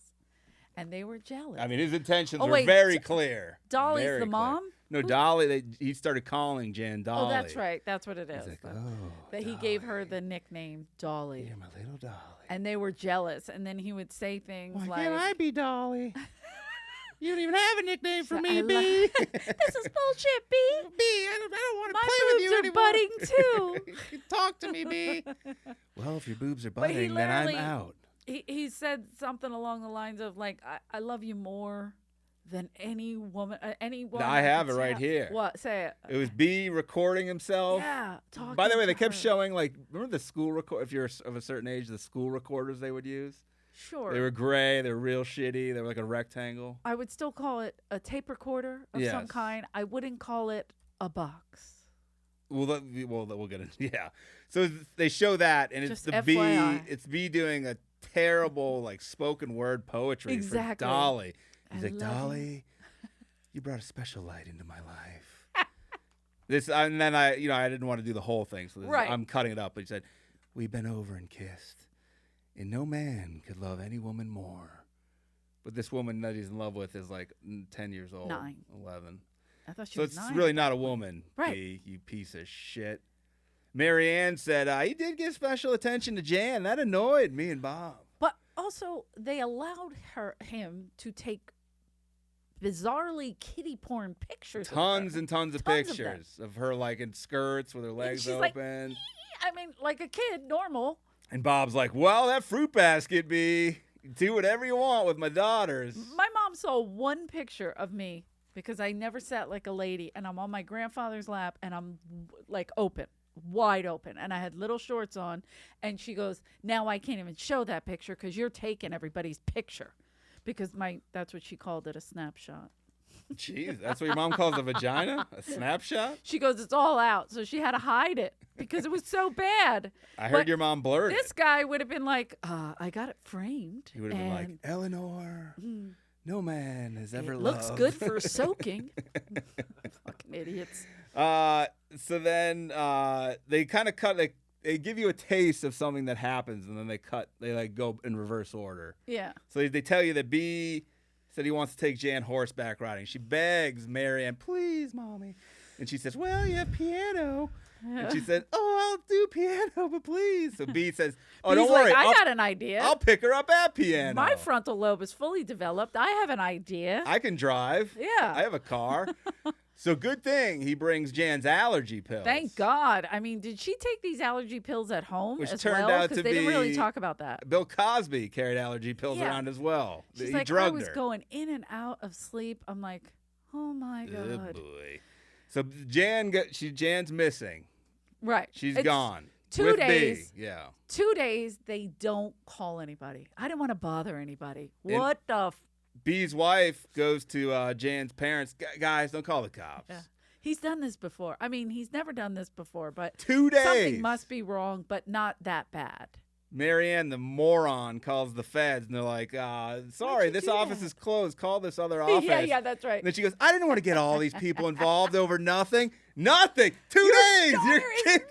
And they were jealous. I mean, his intentions were wait, very clear. Dolly's Very the clear. mom? No, Dolly. He started calling Jan Dolly. Oh, that's right. That's what it is. He's like, But- oh, But he gave her the nickname Dolly. you're my little Dolly. And they were jealous. And then he would say things Why like, can't I be Dolly? You don't even have a nickname for I me, lo- B. this is bullshit, B. B, I don't want to My play with boobs you are anymore. budding too. Talk to me, B. Well, if your boobs are But he budding, then I'm literally- out. He said something along the lines of like, I love you more than any woman. I have it right here. What? Say it. It was B recording himself. Yeah. By the way, talking they to kept her. showing, like, remember the school record? If you're of a certain age, the school recorders they would use. Sure. They were gray. They were real shitty. They were like a rectangle. I would still call it a tape recorder of some Yes. kind. I wouldn't call it a box. We'll get into yeah. So they show that, and it's Just the B. FYI. It's B doing a terrible like spoken word poetry Exactly. for Dolly. He's I like, love you. Dolly, you brought a special light into my life. And then I didn't want to do the whole thing, so Right. I'm cutting it up. But he said, we bent over and kissed, and no man could love any woman more. But this woman that he's in love with is like 10 years old, 9. 11. I thought she So was it's 9. really not a woman, Right. B, you piece of shit. Mary Ann said, he did give special attention to Jan. That annoyed me and Bob. But also, they allowed him to take bizarrely kiddie porn pictures. Tons of her. and tons of Tons of them. pictures of her like in skirts with her legs she's like, open. I mean, like a kid, normal. And Bob's like, well, that fruit basket, B. Do whatever you want with my daughters. My mom saw one picture of me because I never sat like a lady, and I'm on my grandfather's lap, and I'm like open, wide open, and I had little shorts on, and she goes, now I can't even show that picture because you're taking everybody's picture, because that's what she called it, a snapshot. Jeez, that's what your mom calls a vagina? A snapshot? She goes, it's all out, so she had to hide it because it was so bad. I heard But your mom blurred This it. guy would have been like, I got it framed. He would have been like, and Eleanor, no man has ever it loved. looks good for soaking. Fucking idiots. So then they kind of cut. They give you a taste of something that happens, and then they like go in reverse order. Yeah. So they tell you that B said he wants to take Jan horseback riding. She begs Marianne, please, mommy. And she says, well, you have piano. And she said, oh, I'll do piano, but please. So B says, oh, He's don't worry. like, I got an idea. I'll pick her up at piano. My frontal lobe is fully developed. I have an idea. I can drive. Yeah. I have a car. So good thing he brings Jan's allergy pills. Thank God. I mean, did she take these allergy pills at home Which as turned well? out Because to they didn't really be- talk about that. Bill Cosby carried allergy pills Yeah. around as well. She's he like, I drugged was her. going in and out of sleep. I'm like, oh my Oh, God. boy. So Jan's missing. Right. She's It's gone. 2 With days. B. Yeah. 2 days, they don't call anybody. I didn't want to bother anybody. And- What the B's wife goes to Jan's parents. Guys, don't call the cops. Yeah. He's done this before. I mean, he's never done this before, but 2 days. something must be wrong, but not that bad. Marianne, the moron, calls the feds, and they're like, sorry, you this do office that? is closed. Call this other office. Yeah, that's right. And then she goes, I didn't want to get all these people involved over nothing. Nothing. 2 days. Daughter You're is kidding.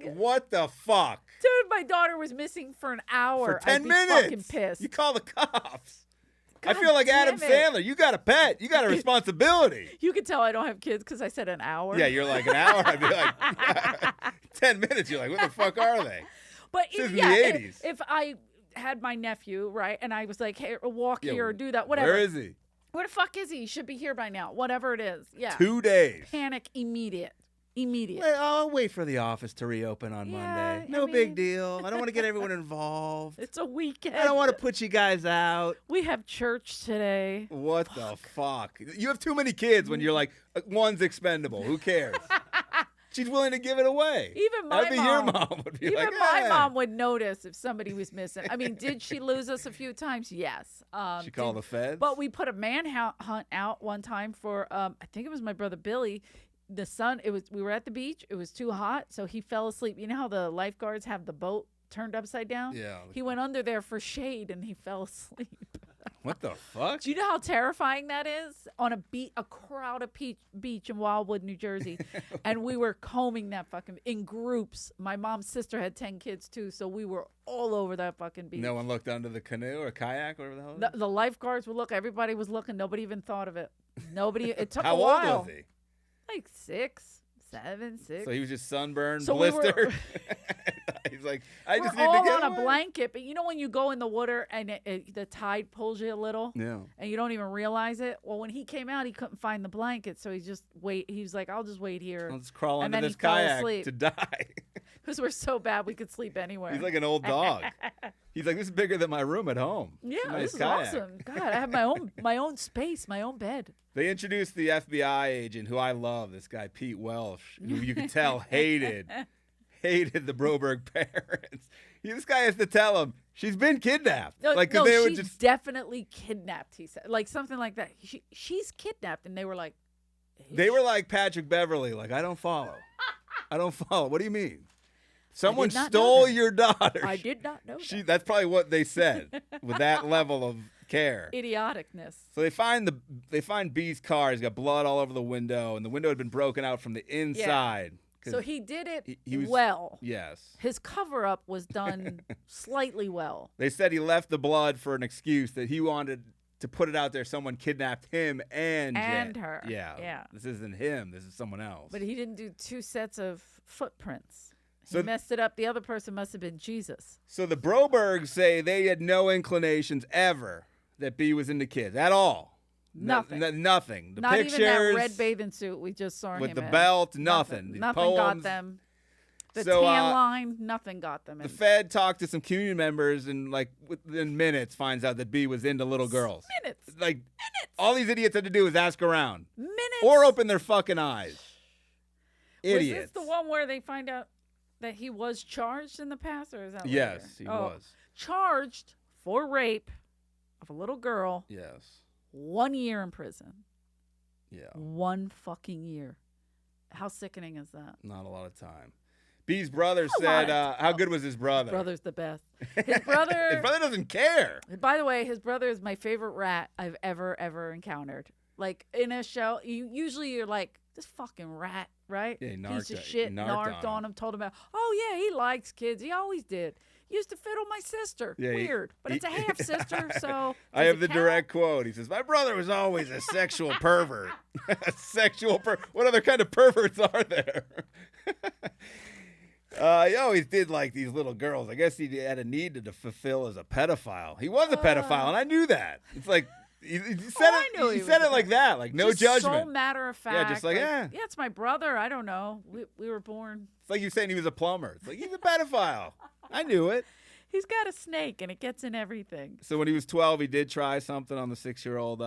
missing. What the fuck? Dude, my daughter was missing for an hour. For 10 I'd be minutes. fucking pissed. You call the cops. I feel like Adam damn it. Sandler. You got a pet. You got a responsibility. You can tell I don't have kids because I said an hour. Yeah, you're like an hour. I'd be like 10 minutes. You're like, what the fuck are they? But This is in yeah, the 80s. if I had my nephew, right, and I was like, hey, walk here or do that, whatever. Where is he? Where the fuck is he? He should be here by now. Whatever it is. Yeah. 2 days. Panic immediate. Immediate. Well, I'll wait for the office to reopen on Yeah, Monday. I No big mean- deal. I don't want to get everyone involved. It's a weekend. I don't want to put you guys out. We have church today. What the fuck? You have too many kids when you're like, one's expendable. Who cares? She's willing to give it away. Even my That'd be mom. your mom would be Even like, my "Eh." mom would notice if somebody was missing. I mean, did she lose us a few times? Yes. She called the feds. But we put a manhunt out one time for I think it was my brother Billy. The sun. We were at the beach. It was too hot, so he fell asleep. You know how the lifeguards have the boat turned upside down? Yeah. He went under there for shade and he fell asleep. What the fuck? Do you know how terrifying that is? On a crowded beach in Wildwood, New Jersey. And we were combing that fucking in groups. My mom's sister had 10 kids too, so we were all over that fucking beach. No one looked under the canoe or kayak, whatever the hell. it is? The lifeguards would look. Everybody was looking. Nobody even thought of it. Nobody. It took How a while. old was he? Like 6, 7, 6. So he was just sunburned, So we were- blistered. He's like, I We're just need to all get on away. a blanket, but you know when you go in the water and the tide pulls you a little, Yeah. and you don't even realize it. Well, when he came out, he couldn't find the blanket, so he just wait. He was like, "I'll just wait here," I'll just crawl And under then this he fell kayak asleep. to die. because we're so bad we could sleep anywhere. He's like an old dog. He's like, this is bigger than my room at home. yeah, It's a nice this is kayak. awesome. God, I have my own space, my own bed. They introduced the FBI agent, who I love, this guy Pete Welsh, who you could tell hated the Broberg parents. This guy has to tell him she's been kidnapped. No, like, 'cause no, they would she's just definitely kidnapped. He said, like something like that. She's kidnapped, and they were like, they were like Patrick Beverly, like, I don't follow. I don't follow. What do you mean? Someone not know stole that. your daughter. I did not know that. That's probably what they said with that level of care. Idioticness. So they find B's car. He's got blood all over the window, and the window had been broken out from the inside. 'Cause So he did it he was- well. Yes. His cover-up was done slightly well. They said he left the blood for an excuse that he wanted to put it out there. Someone kidnapped him and Jen. her. Yeah. Yeah. This isn't him. This is someone else. But he didn't do 2 sets of footprints. So- He messed it up. The other person must have been Jesus. So the Brobergs say they had no inclinations ever that B was into kids at all. Nothing. Nothing. The Not pictures even that red bathing suit we just saw with him the in. belt, nothing. These Nothing got poems. them. The So, tan line, nothing got them. The in. Fed talked to some community members and, like, within minutes finds out that B was into little girls. Minutes. Like, all these idiots had to do was ask around Minutes. or open their fucking eyes. Idiots. Was this the one where they find out that he was charged in the past, or is that Yes, later? he was. Charged for rape of a little girl. Yes. 1 year in prison. Yeah. 1 fucking year. How sickening is that? Not a lot of time. B's brother A lot said, of how good was his brother? Brother's the best. His brother. His brother doesn't care. By the way, his brother is my favorite rat I've ever encountered. Like in a show, usually you're like, this fucking rat, right? Yeah, he Piece of narked- shit, narked narked on on him, told him about, oh yeah, he likes kids. He always did. Used to fiddle my sister. Yeah, Weird. But it's a half sister, so. I does have it the count? direct quote. He says, my brother was always a sexual pervert. A sexual What other kind of perverts are there? He always did like these little girls. I guess he had a need to fulfill as a pedophile. He was a pedophile, and I knew that. It's like, he said I knew he he said was it a like that, like no Just judgment. So matter of fact. Yeah, just like, yeah. Yeah, it's my brother. I don't know. We were born. It's like you saying he was a plumber. It's like, he's a pedophile. I knew it. He's got a snake, and it gets in everything. So when he was 12, he did try something on the 6-year-old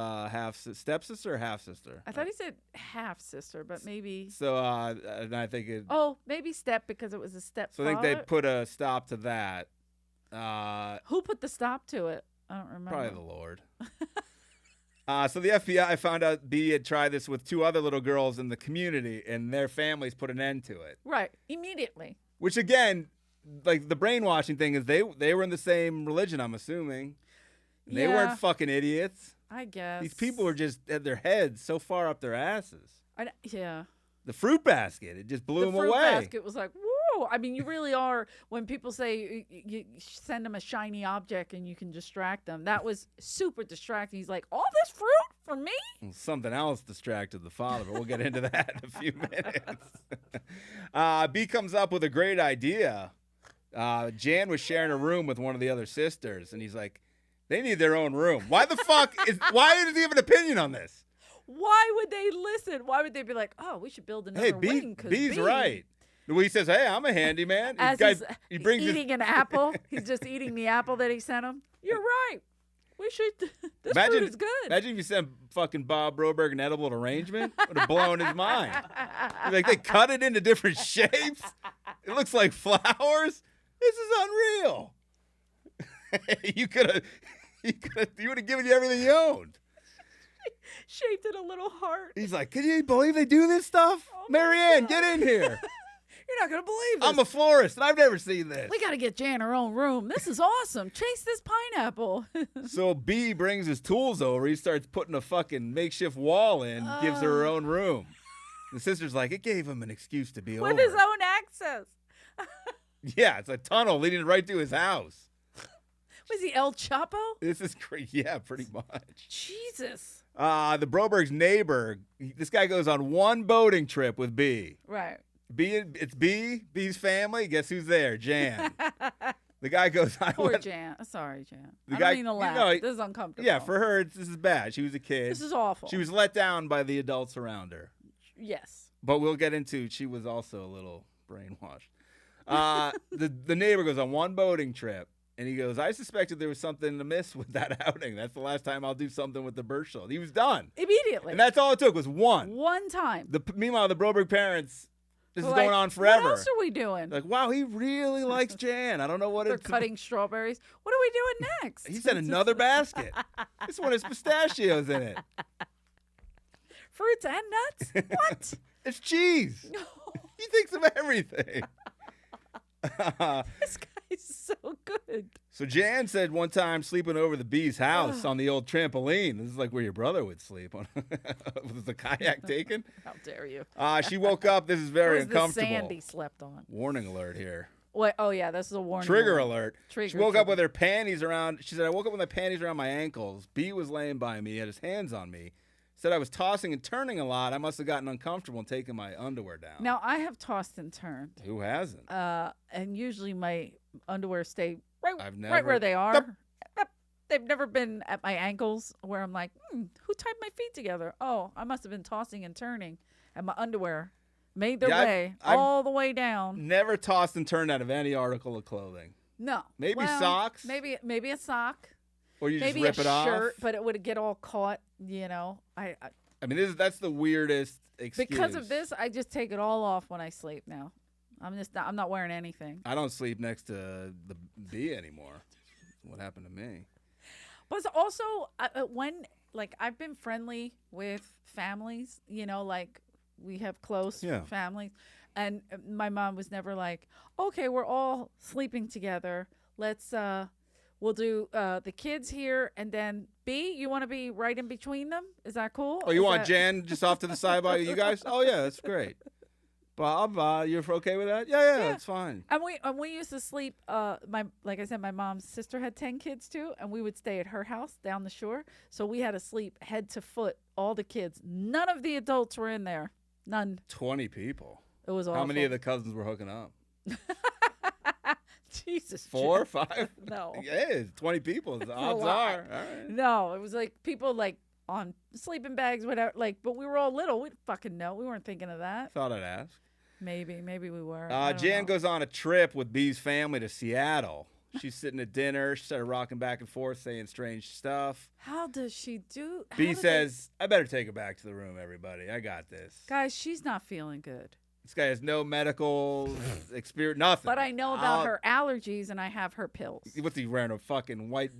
stepsister or half-sister? I thought he said half sister, but maybe. So, and I think it. Oh, maybe step because it was a step. So I think they put a stop to that. Who put the stop to it? I don't remember. Probably the Lord. So the FBI found out B had tried this with 2 other little girls in the community, and their families put an end to it. Right, immediately. Which again, like the brainwashing thing is they were in the same religion, I'm assuming. And they Yeah. weren't fucking idiots. I guess These people were just had their heads so far up their asses. Yeah. The fruit basket, it just blew The them fruit away. basket was like, whoa, true. I mean, you really are. When people say you send them a shiny object and you can distract them, that was super distracting. He's like, all this fruit for me? Well, something else distracted the father, but we'll get into that in a few minutes. B comes up with a great idea. Jan was sharing a room with one of the other sisters, and he's like, they need their own room. Why the fuck why does he have an opinion on this? Why would they listen? Why would they be like, oh, we should build another Hey, wing? B's right. He says, hey, I'm a handyman. As He brings eating an apple. He's just eating the apple that he sent him. You're right. We should. This fruit is good. Imagine if you sent fucking Bob Broberg an edible arrangement. Would have blown his mind. Like, they cut it into different shapes. It looks like flowers. This is unreal. You would have given you everything you owned. Shaped in a little heart. He's like, can you believe they do this stuff? Oh Marianne, get in here. You're not going to believe this. I'm a florist, and I've never seen this. We got to get Jan her own room. This is awesome. Chase this pineapple. So B brings his tools over. He starts putting a fucking makeshift wall in, gives her own room. The sister's like, it gave him an excuse to be over. With his own access. Yeah, it's a tunnel leading right to his house. Was he El Chapo? This is great. Yeah, pretty much. Jesus. The Brobergs' neighbor, this guy goes on one boating trip with B. Right. It's B's family. Guess who's there? Jan. The guy goes, Poor Jan. Sorry, Jan. The I guy- don't mean to laugh. you know, This is uncomfortable. Yeah, for her, this is bad. She was a kid. This is awful. She was let down by the adults around her. Yes. But we'll get into, she was also a little brainwashed. The neighbor goes on one boating trip, and he goes, I suspected there was something amiss with that outing. That's the last time I'll do something with the Burschel. He was done. Immediately. And that's all it took was one. One time. Meanwhile, the Broberg parents, this is Like, going on forever. What else are we doing? Like, wow, he really likes Jan. I don't know what They're it's. cutting strawberries. What are we doing next? He said another basket. This one has pistachios in it. Fruits and nuts? What? It's cheese. He thinks of everything. This guy's so good. So Jan said one time sleeping over the B's house on the old trampoline. This is like where your brother would sleep. Was the kayak taken? How dare you? She woke up. This is very It was the uncomfortable. sand he slept on. Warning alert here. What? Oh, yeah, this is a warning. Trigger alert. Trigger, She woke up trigger. with her panties around. She said, I woke up with my panties around my ankles. B was laying by me. He had his hands on me. Said I was tossing and turning a lot. I must have gotten uncomfortable and taken my underwear down. Now, I have tossed and turned. Who hasn't? And usually my underwear stay right never- where they are. Yup. Yep. They've never been at my ankles where I'm like, who tied my feet together? Oh, I must have been tossing and turning, and my underwear made their Yeah, way I've all the way down. Never tossed and turned out of any article of clothing. No, Maybe Well, socks? Maybe a sock. Or you Maybe just rip a it shirt, off. but it would get all caught. You know, I I mean, that's the weirdest excuse. because of this, I just take it all off when I sleep now. I'm not wearing anything. I don't sleep next to the B anymore. What happened to me? But also, when like I've been friendly with families, you know, like we have close Yeah. families, and my mom was never like, okay, we're all sleeping together. Let's we'll do the kids here, and then B, you want to be right in between them? Is that cool? Oh, you Is want that- Jan just off to the side by you guys? Oh, yeah, that's great. Bob, you're okay with that? Yeah, that's fine. And we used to sleep. Like I said, my mom's sister had 10 kids too, and we would stay at her house down the shore. So we had to sleep head to foot, all the kids. None of the adults were in there. None. 20 people. It was awful. How many of the cousins were hooking up? Jesus. 4, Jeff. 5? No. Yeah, 20 people. The odds lot. are. All right. No, it was like people like on sleeping bags, whatever. Like, but we were all little. We didn't fucking know. We weren't thinking of that. Thought I'd ask. Maybe we were. I don't Jan know. goes on a trip with B's family to Seattle. She's sitting at dinner. She started rocking back and forth, saying strange stuff. How does she do? how B do they- says, I better take her back to the room, everybody. I got this. guys, she's not feeling good. This guy has no medical experience, nothing. But I know about her allergies, and I have her pills. What's he wearing, a fucking white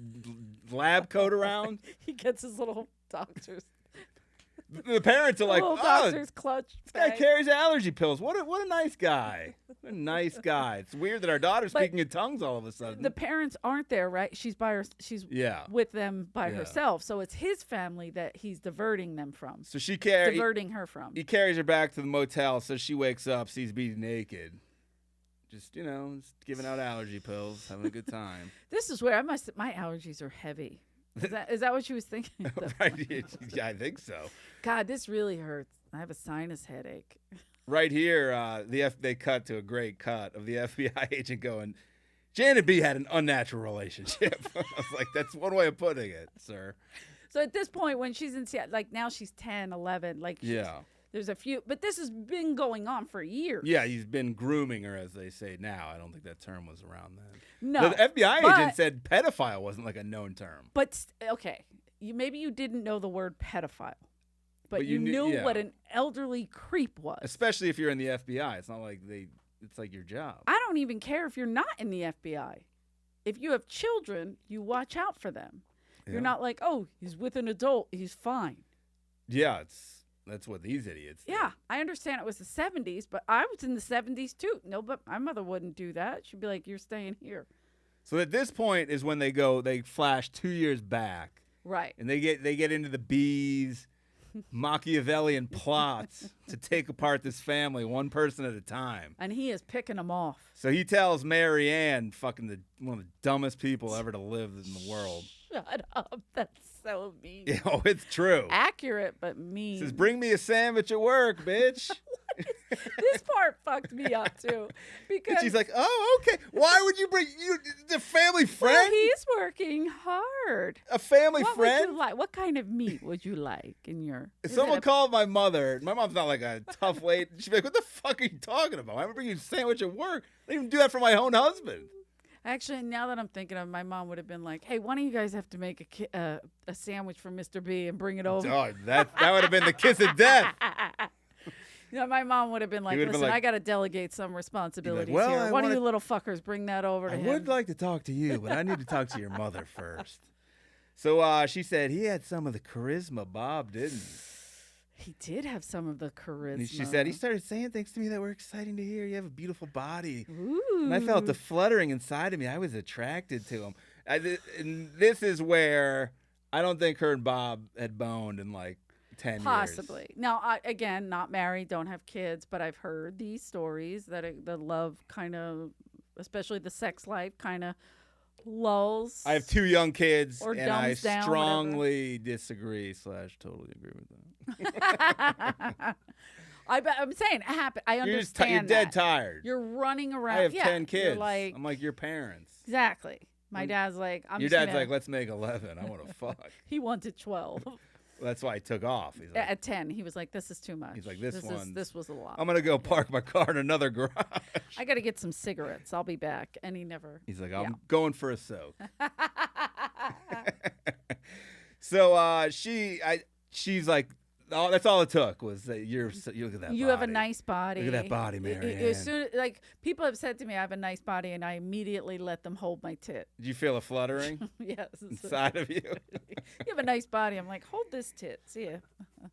lab coat around? He gets his little doctor's The parents are like, little oh, doctor's clutch. this guy bag. carries allergy pills. What a nice guy. What a nice guy. It's weird that our daughter's But speaking in tongues all of a sudden. The parents aren't there, right? She's by her. She's Yeah. with them by Yeah. herself. So it's his family that he's diverting them from. So she carries. Diverting her from. He carries her back to the motel, so she wakes up, sees B naked. Just, just giving out allergy pills, having a good time. This is where my allergies are heavy. Is that what she was thinking? Right, yeah, I think so. God, this really hurts. I have a sinus headache. Right here, they cut to a great cut of the FBI agent going, Janet B had an unnatural relationship. I was like, that's one way of putting it, sir. So at this point, when she's in Seattle, like now she's 10, 11, like there's a few, but this has been going on for years. Yeah, he's been grooming her, as they say now. I don't think that term was around then. No. The FBI agent said pedophile wasn't like a known term. But, okay, maybe you didn't know the word pedophile, but you knew what an elderly creep was. Especially if you're in the FBI. It's not like it's like your job. I don't even care if you're not in the FBI. If you have children, you watch out for them. Yeah. You're not like, oh, he's with an adult, he's fine. Yeah, that's what these idiots do. Yeah, I understand it was the 70s, but I was in the 70s too. No, but my mother wouldn't do that. She'd be like, you're staying here. So at this point is when they flash 2 years back. Right. And they get into the bees, Machiavellian plots to take apart this family one person at a time. And he is picking them off. So he tells Mary Ann, fucking one of the dumbest people ever to live in the world. Shut up. That's so mean. Yeah, oh, it's true. Accurate, but mean. He says, bring me a sandwich at work, bitch. This part fucked me up, too. Because and she's like, oh, okay. Why would you bring the family friend? Well, he's working hard. A family What friend? would you like? What kind of meat would you like in your... If someone called my mother, my mom's not like a tough lady. She'd be like, what the fuck are you talking about? Why am I bringing you a sandwich at work? I didn't even do that for my own husband. Actually, now that I'm thinking of it, my mom would have been like, hey, one of you guys have to make a sandwich for Mr. B and bring it over. Oh, that would have been the kiss of death. My mom would have been like, listen, I got to delegate some responsibilities here. One of you little fuckers, bring that over to him. I would like to talk to you, but I need to talk to your mother first. So she said he had some of the charisma Bob didn't. He did have some of the charisma. And she said he started saying things to me that were exciting to hear. You have a beautiful body. Ooh. And I felt the fluttering inside of me. I was attracted to him. And this is where I don't think her and Bob had boned in like 10 years. Possibly. Now, again, not married, don't have kids, but I've heard these stories that the love kind of, especially the sex life, kind of lulls. I have 2 young kids, or and I down, strongly disagree / totally agree with them. I'm saying it happened. I understand You're dead tired. You're running around. I have 10 kids. Like, I'm like your parents. Exactly. My dad's like, your dad's like, let's make 11. I want to fuck. He wanted 12. That's why he took off. He's like, at 10, he was like, this is too much. He's like, this was a lot. I'm going to go park my car in another garage. I got to get some cigarettes. I'll be back. And he never. He's like, I'm going for a soak. So she's like, oh, that's all it took was that you look at that You body. have a nice body. Look at that body, Mary Ann. As soon, like, people have said to me, I have a nice body, and I immediately let them hold my tit. Did you feel a fluttering? Yes. Inside of you? You have a nice body. I'm like, hold this tit. See ya.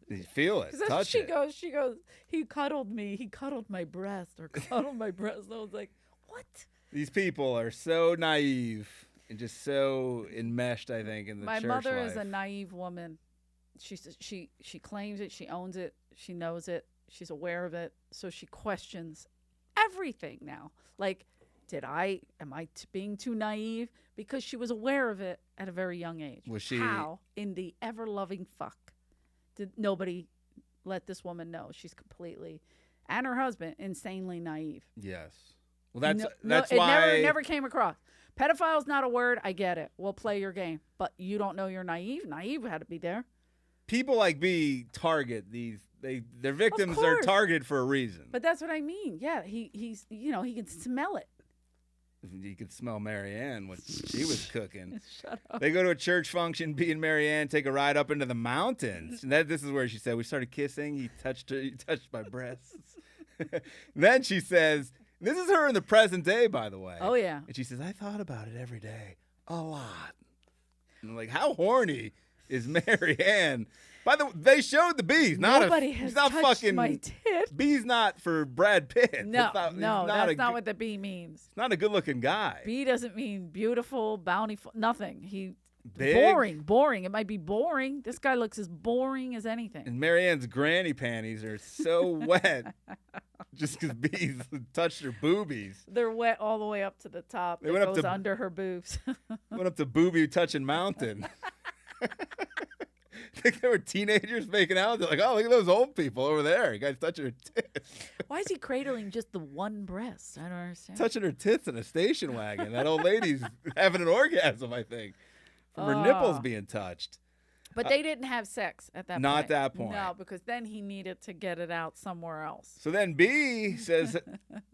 Did you feel it? Touch she it. She goes, he cuddled me. He cuddled my breast or cuddled my breast. And I was like, what? These people are so naive and just so enmeshed, I think, in the church life. My mother is a naive woman. She claims it. She owns it. She knows it. She's aware of it. So she questions everything now. Like, am I being too naive? Because she was aware of it at a very young age. Was she? How in the ever-loving fuck did nobody let this woman know she's completely, and her husband, insanely naive? Yes. Well, that's it why it never came across. Pedophile's not a word. I get it. We'll play your game. But you don't know you're naive. Naive had to be there. People like B target these. Their victims are targeted for a reason. But that's what I mean. Yeah, he can smell it. You could smell Mary Ann when she was cooking. Shut up. They go to a church function. B and Mary Ann take a ride up into the mountains. And this is where she said we started kissing. He touched my breasts. Then she says, this is her in the present day, by the way. Oh yeah. And she says, I thought about it every day, a lot. And I'm like, how horny is Mary Ann? By the way, they showed the B's. Nobody has touched fucking, my tit. B's not for Brad Pitt. No, that's not what the B means. It's not a good-looking guy. B doesn't mean beautiful, bountiful, nothing. Big. Boring. It might be boring. This guy looks as boring as anything. And Mary Ann's granny panties are so wet just because bees touched her boobies. They're wet all the way up to the top. They It went up goes to- under her boobs. Went up to booby touching mountain. I think they were teenagers making out. They're like, oh, look at those old people over there. You guys touching her tits. Why is he cradling just the one breast? I don't understand. Touching her tits in a station wagon. That old lady's having an orgasm, I think, from her nipples Oh. being touched. But they didn't have sex at that point. Not at that point. No, because then he needed to get it out somewhere else. So then B says,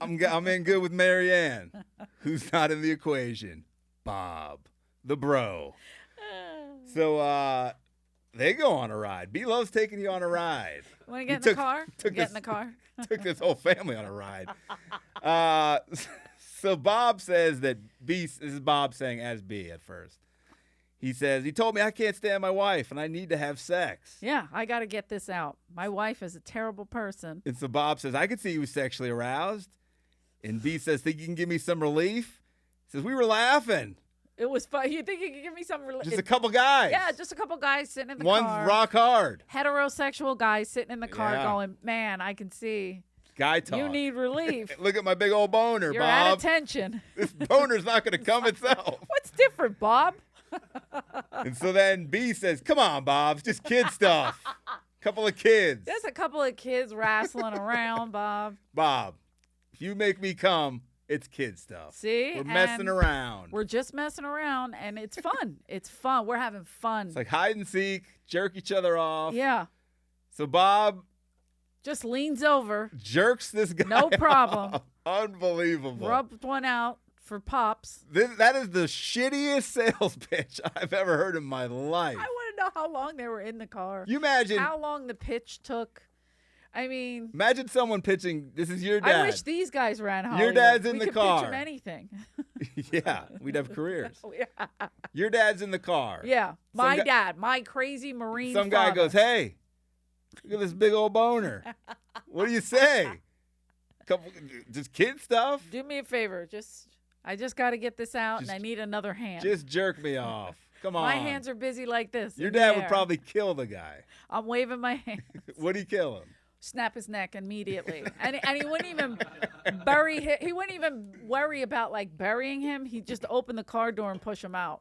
I'm in good with Marianne. Who's not in the equation? Bob, the bro. So they go on a ride. B loves taking you on a ride. Want to He get in took- the car? took Get this- in the car? Took this whole family on a ride. So Bob says that B, this is Bob saying as B at first. He says, he told me I can't stand my wife and I need to have sex. Yeah, I got to get this out. My wife is a terrible person. And so Bob says, I could see you was sexually aroused. And B says, think you can give me some relief? He says, we were laughing. It was fun. You think you could give me some relief? Just a couple guys. Yeah, just a couple guys sitting in the One's car. rock hard. Heterosexual guys sitting in the car Yeah. going, man, I can see Guy talk. you need relief. Look at my big old boner, You're out Bob. of tension. This boner's not going to come itself. What's different, Bob? And so then B says, come on, Bob. It's just kid stuff. Couple of kids. There's a couple of kids wrestling around, Bob. Bob, if you make me come, it's kid stuff. See? We're messing And around. We're just messing around, and it's fun. It's fun. We're having fun. It's like hide and seek, jerk each other off. Yeah. So Bob Just leans over, jerks this guy No problem. off. Unbelievable. rubbed one out for pops. That is the shittiest sales pitch I've ever heard in my life. I want to know how long they were in the car. You imagine How long the pitch took. I mean, imagine someone pitching, this is your dad. I wish these guys ran Hollywood. Your dad's in we the could car. pitch them anything. Yeah, we'd have careers. yeah. Your dad's in the car. Yeah. My guy- dad, my crazy Marine Some guy father. goes, hey, look at this big old boner. What do you say? Couple, just kid stuff? Do me a favor. I just got to get this out, Just- and I need another hand. Just jerk me off. Come on. My hands are busy like this. Your in the dad would air. probably kill the guy. I'm waving my hand. Would he kill him? Snap his neck immediately, and he wouldn't even bury him. He wouldn't even worry about like burying him. He'd just open the car door and push him out.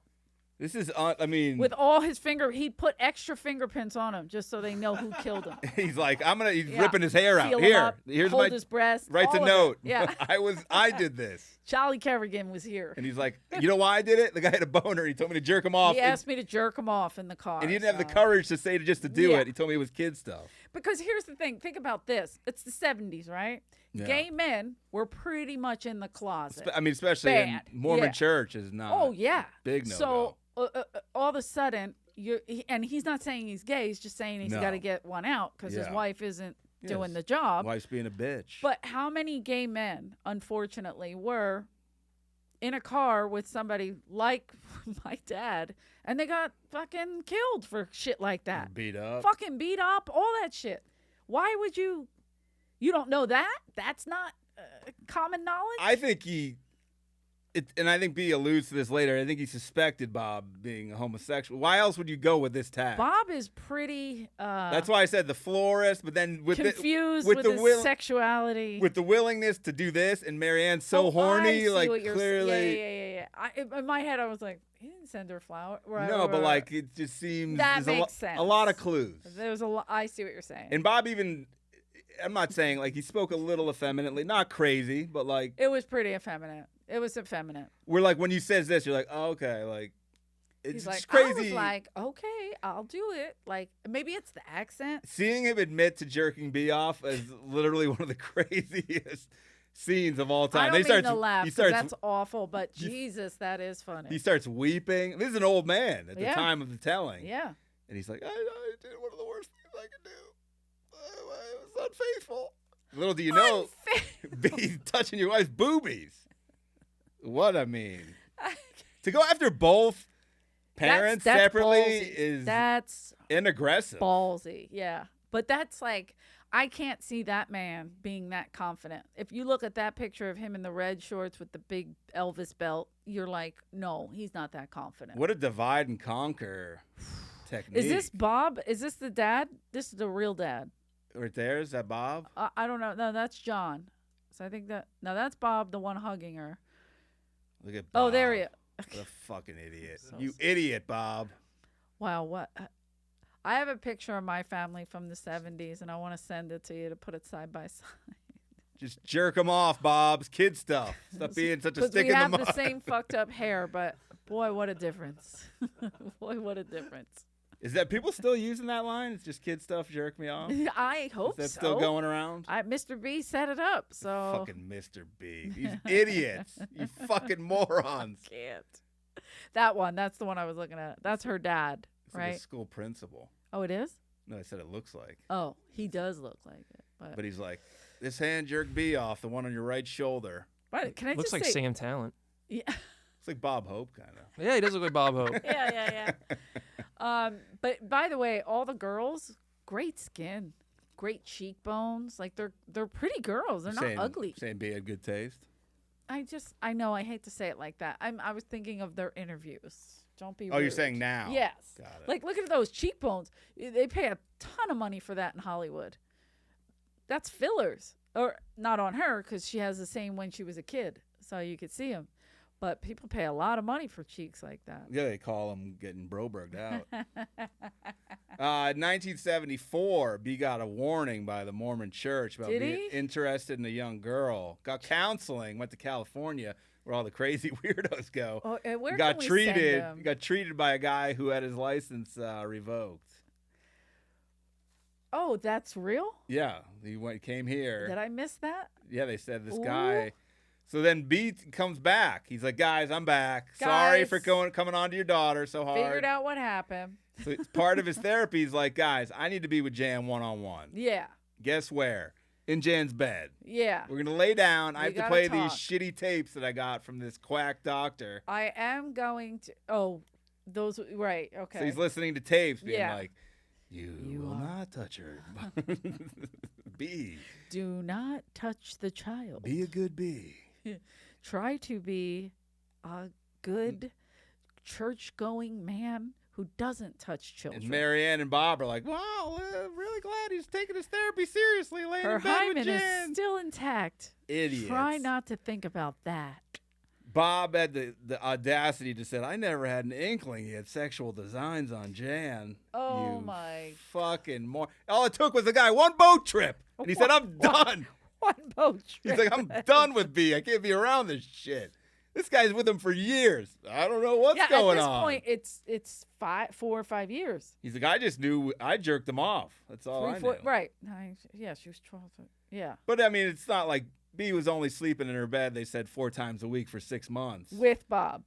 This is, I mean, With all his he'd put extra fingerprints on him just so they know who killed him. he's like, he's Yeah. ripping his hair out. Feel him Here, up, here's hold my, his breast. writes a all of it. note. Yeah, I did this. Charlie Kerrigan was here. And he's like, you know why I did it? The guy had a boner. He told me to jerk him off. He asked me to jerk him off in the car. and he didn't have the so- courage to say just to do Yeah. it. He told me it was kid stuff. Because here's the thing. Think about this. It's the 70s, right? Yeah. Gay men were pretty much in the closet. I mean, especially Bad. in Mormon Yeah. church is not. Oh, yeah. Big no-go. So all of a sudden, and he's not saying he's gay. He's just saying he's No. got to get one out because his Yeah. wife isn't doing Yes. the job. Wife's being a bitch. But how many gay men, unfortunately, were in a car with somebody like my dad, and they got fucking killed for shit like that? Beat up. Fucking beat up, all that shit. Why would you don't know that? That's not common knowledge? I think and I think B alludes to this later. I think he suspected Bob being a homosexual. Why else would you go with this tag? Bob is pretty That's why I said the florist, but then with confused with with the his sexuality. with the willingness to do this, and Marianne's so Oh, horny, I see like what you're clearly. Yeah. In my head, I was like, he didn't send her flower. No, but like it just seems That there's makes sense. a lot of clues. There's a lot. I see what you're saying. And Bob even, I'm not saying like he spoke a little effeminately, not crazy, but like It was pretty effeminate. It was effeminate. we're like when he says this, you're like, oh, okay, like it's He's like, just crazy. I was like, okay, I'll do it. Like maybe it's the accent. Seeing him admit to jerking B off is literally one of the craziest scenes of all time. I don't He mean to laugh. he 'Cause starts, that's awful. But Jesus, that is funny. he starts weeping. This is an old man at the Yeah. time of the telling. Yeah. And he's like, I did one of the worst things I could do. I was unfaithful. Little do you know, B touching your wife's boobies. What I mean. To go after both parents That's separately ballsy. That's inaggressive. ballsy. Yeah. But that's like, I can't see that man being that confident. If you look at that picture of him in the red shorts with the big Elvis belt, you're like, no, he's not that confident. What a divide and conquer technique. Is this Bob? Is this the dad? This is the real dad. right there? Is that Bob? I don't know. No, that's John. So I think that's Bob, the one hugging her. Look at Bob. Oh, there he is. What a fucking idiot. So You sad. idiot, Bob. Wow, what? I have a picture of my family from the 70s, and I want to send it to you to put it side by side. Just jerk him off, Bob's kid stuff. Stop being such a stick we in the have mud. the same fucked up hair, but boy, what a difference. Boy, what a difference. Is that people still using that line? It's just kid stuff, jerk me off? Is I hope that so. still going around? Mr. B set it up, so. Fucking Mr. B. These idiots. You fucking morons. Can't. That one, that's the one I was looking at. That's her dad, It's like right? a school principal. Oh, it is? No, I said it looks like. Oh, he does look like it. But he's like, this hand jerk B off, the one on your right shoulder. But can I Looks just like say, Sam Talent. Yeah, It's like Bob Hope, kind of. Yeah, he does look like Bob Hope. yeah. But by the way, all the girls, great skin, great cheekbones. Like they're pretty girls. They're not ugly. Saying B had good taste. I know. I hate to say it like that. I was thinking of their interviews. Don't be. Oh, you're rude. saying now? Yes. Got it. Like, look at those cheekbones. They pay a ton of money for that in Hollywood. That's fillers, or not on her because she has the same when she was a kid, so you could see them. But people pay a lot of money for cheeks like that. Yeah, they call him getting Broberged out. 1974, B got a warning by the Mormon church about Did being he? interested in a young girl. Got counseling, went to California where all the crazy weirdos go. Oh, and where got can we treated. send them? Got treated by a guy who had his license revoked. Oh, that's real? Yeah, came here. Did I miss that? Yeah, they said this Ooh. guy. So then B comes back. He's like, guys, I'm back. Sorry for coming on to your daughter so hard. Figured out what happened. So it's part of his therapy. He's like, guys, I need to be with Jan one-on-one. Yeah. Guess where? In Jan's bed. Yeah. We're going to lay down. I We have to gotta play talk. these shitty tapes that I got from this quack doctor. I am going to. Oh, those. Right. Okay. So he's listening to tapes being Yeah. like, you will are- not touch her. B. Do not touch the child. Be a good B. Try to be a good church-going man who doesn't touch children. And Marianne and Bob are like, wow, really glad he's taking his therapy seriously. Laying Her in bed with hymen Jan. is still intact. Idiots. Try not to think about that. Bob had the audacity to say, I never had an inkling he had sexual designs on Jan. Oh, You my. fucking all it took was a guy one boat trip. And he said, I'm done. One boat trip. He's like, I'm done with B. I can't be around this shit. This guy's with him for years. I don't know what's going at this on. point, it's 4 or 5 years. He's like, I just knew I jerked him off. That's all I knew. Right. Yeah, she was 12. Yeah. But I mean, it's not like B was only sleeping in her bed, they said 4 times a week for 6 months. With Bob.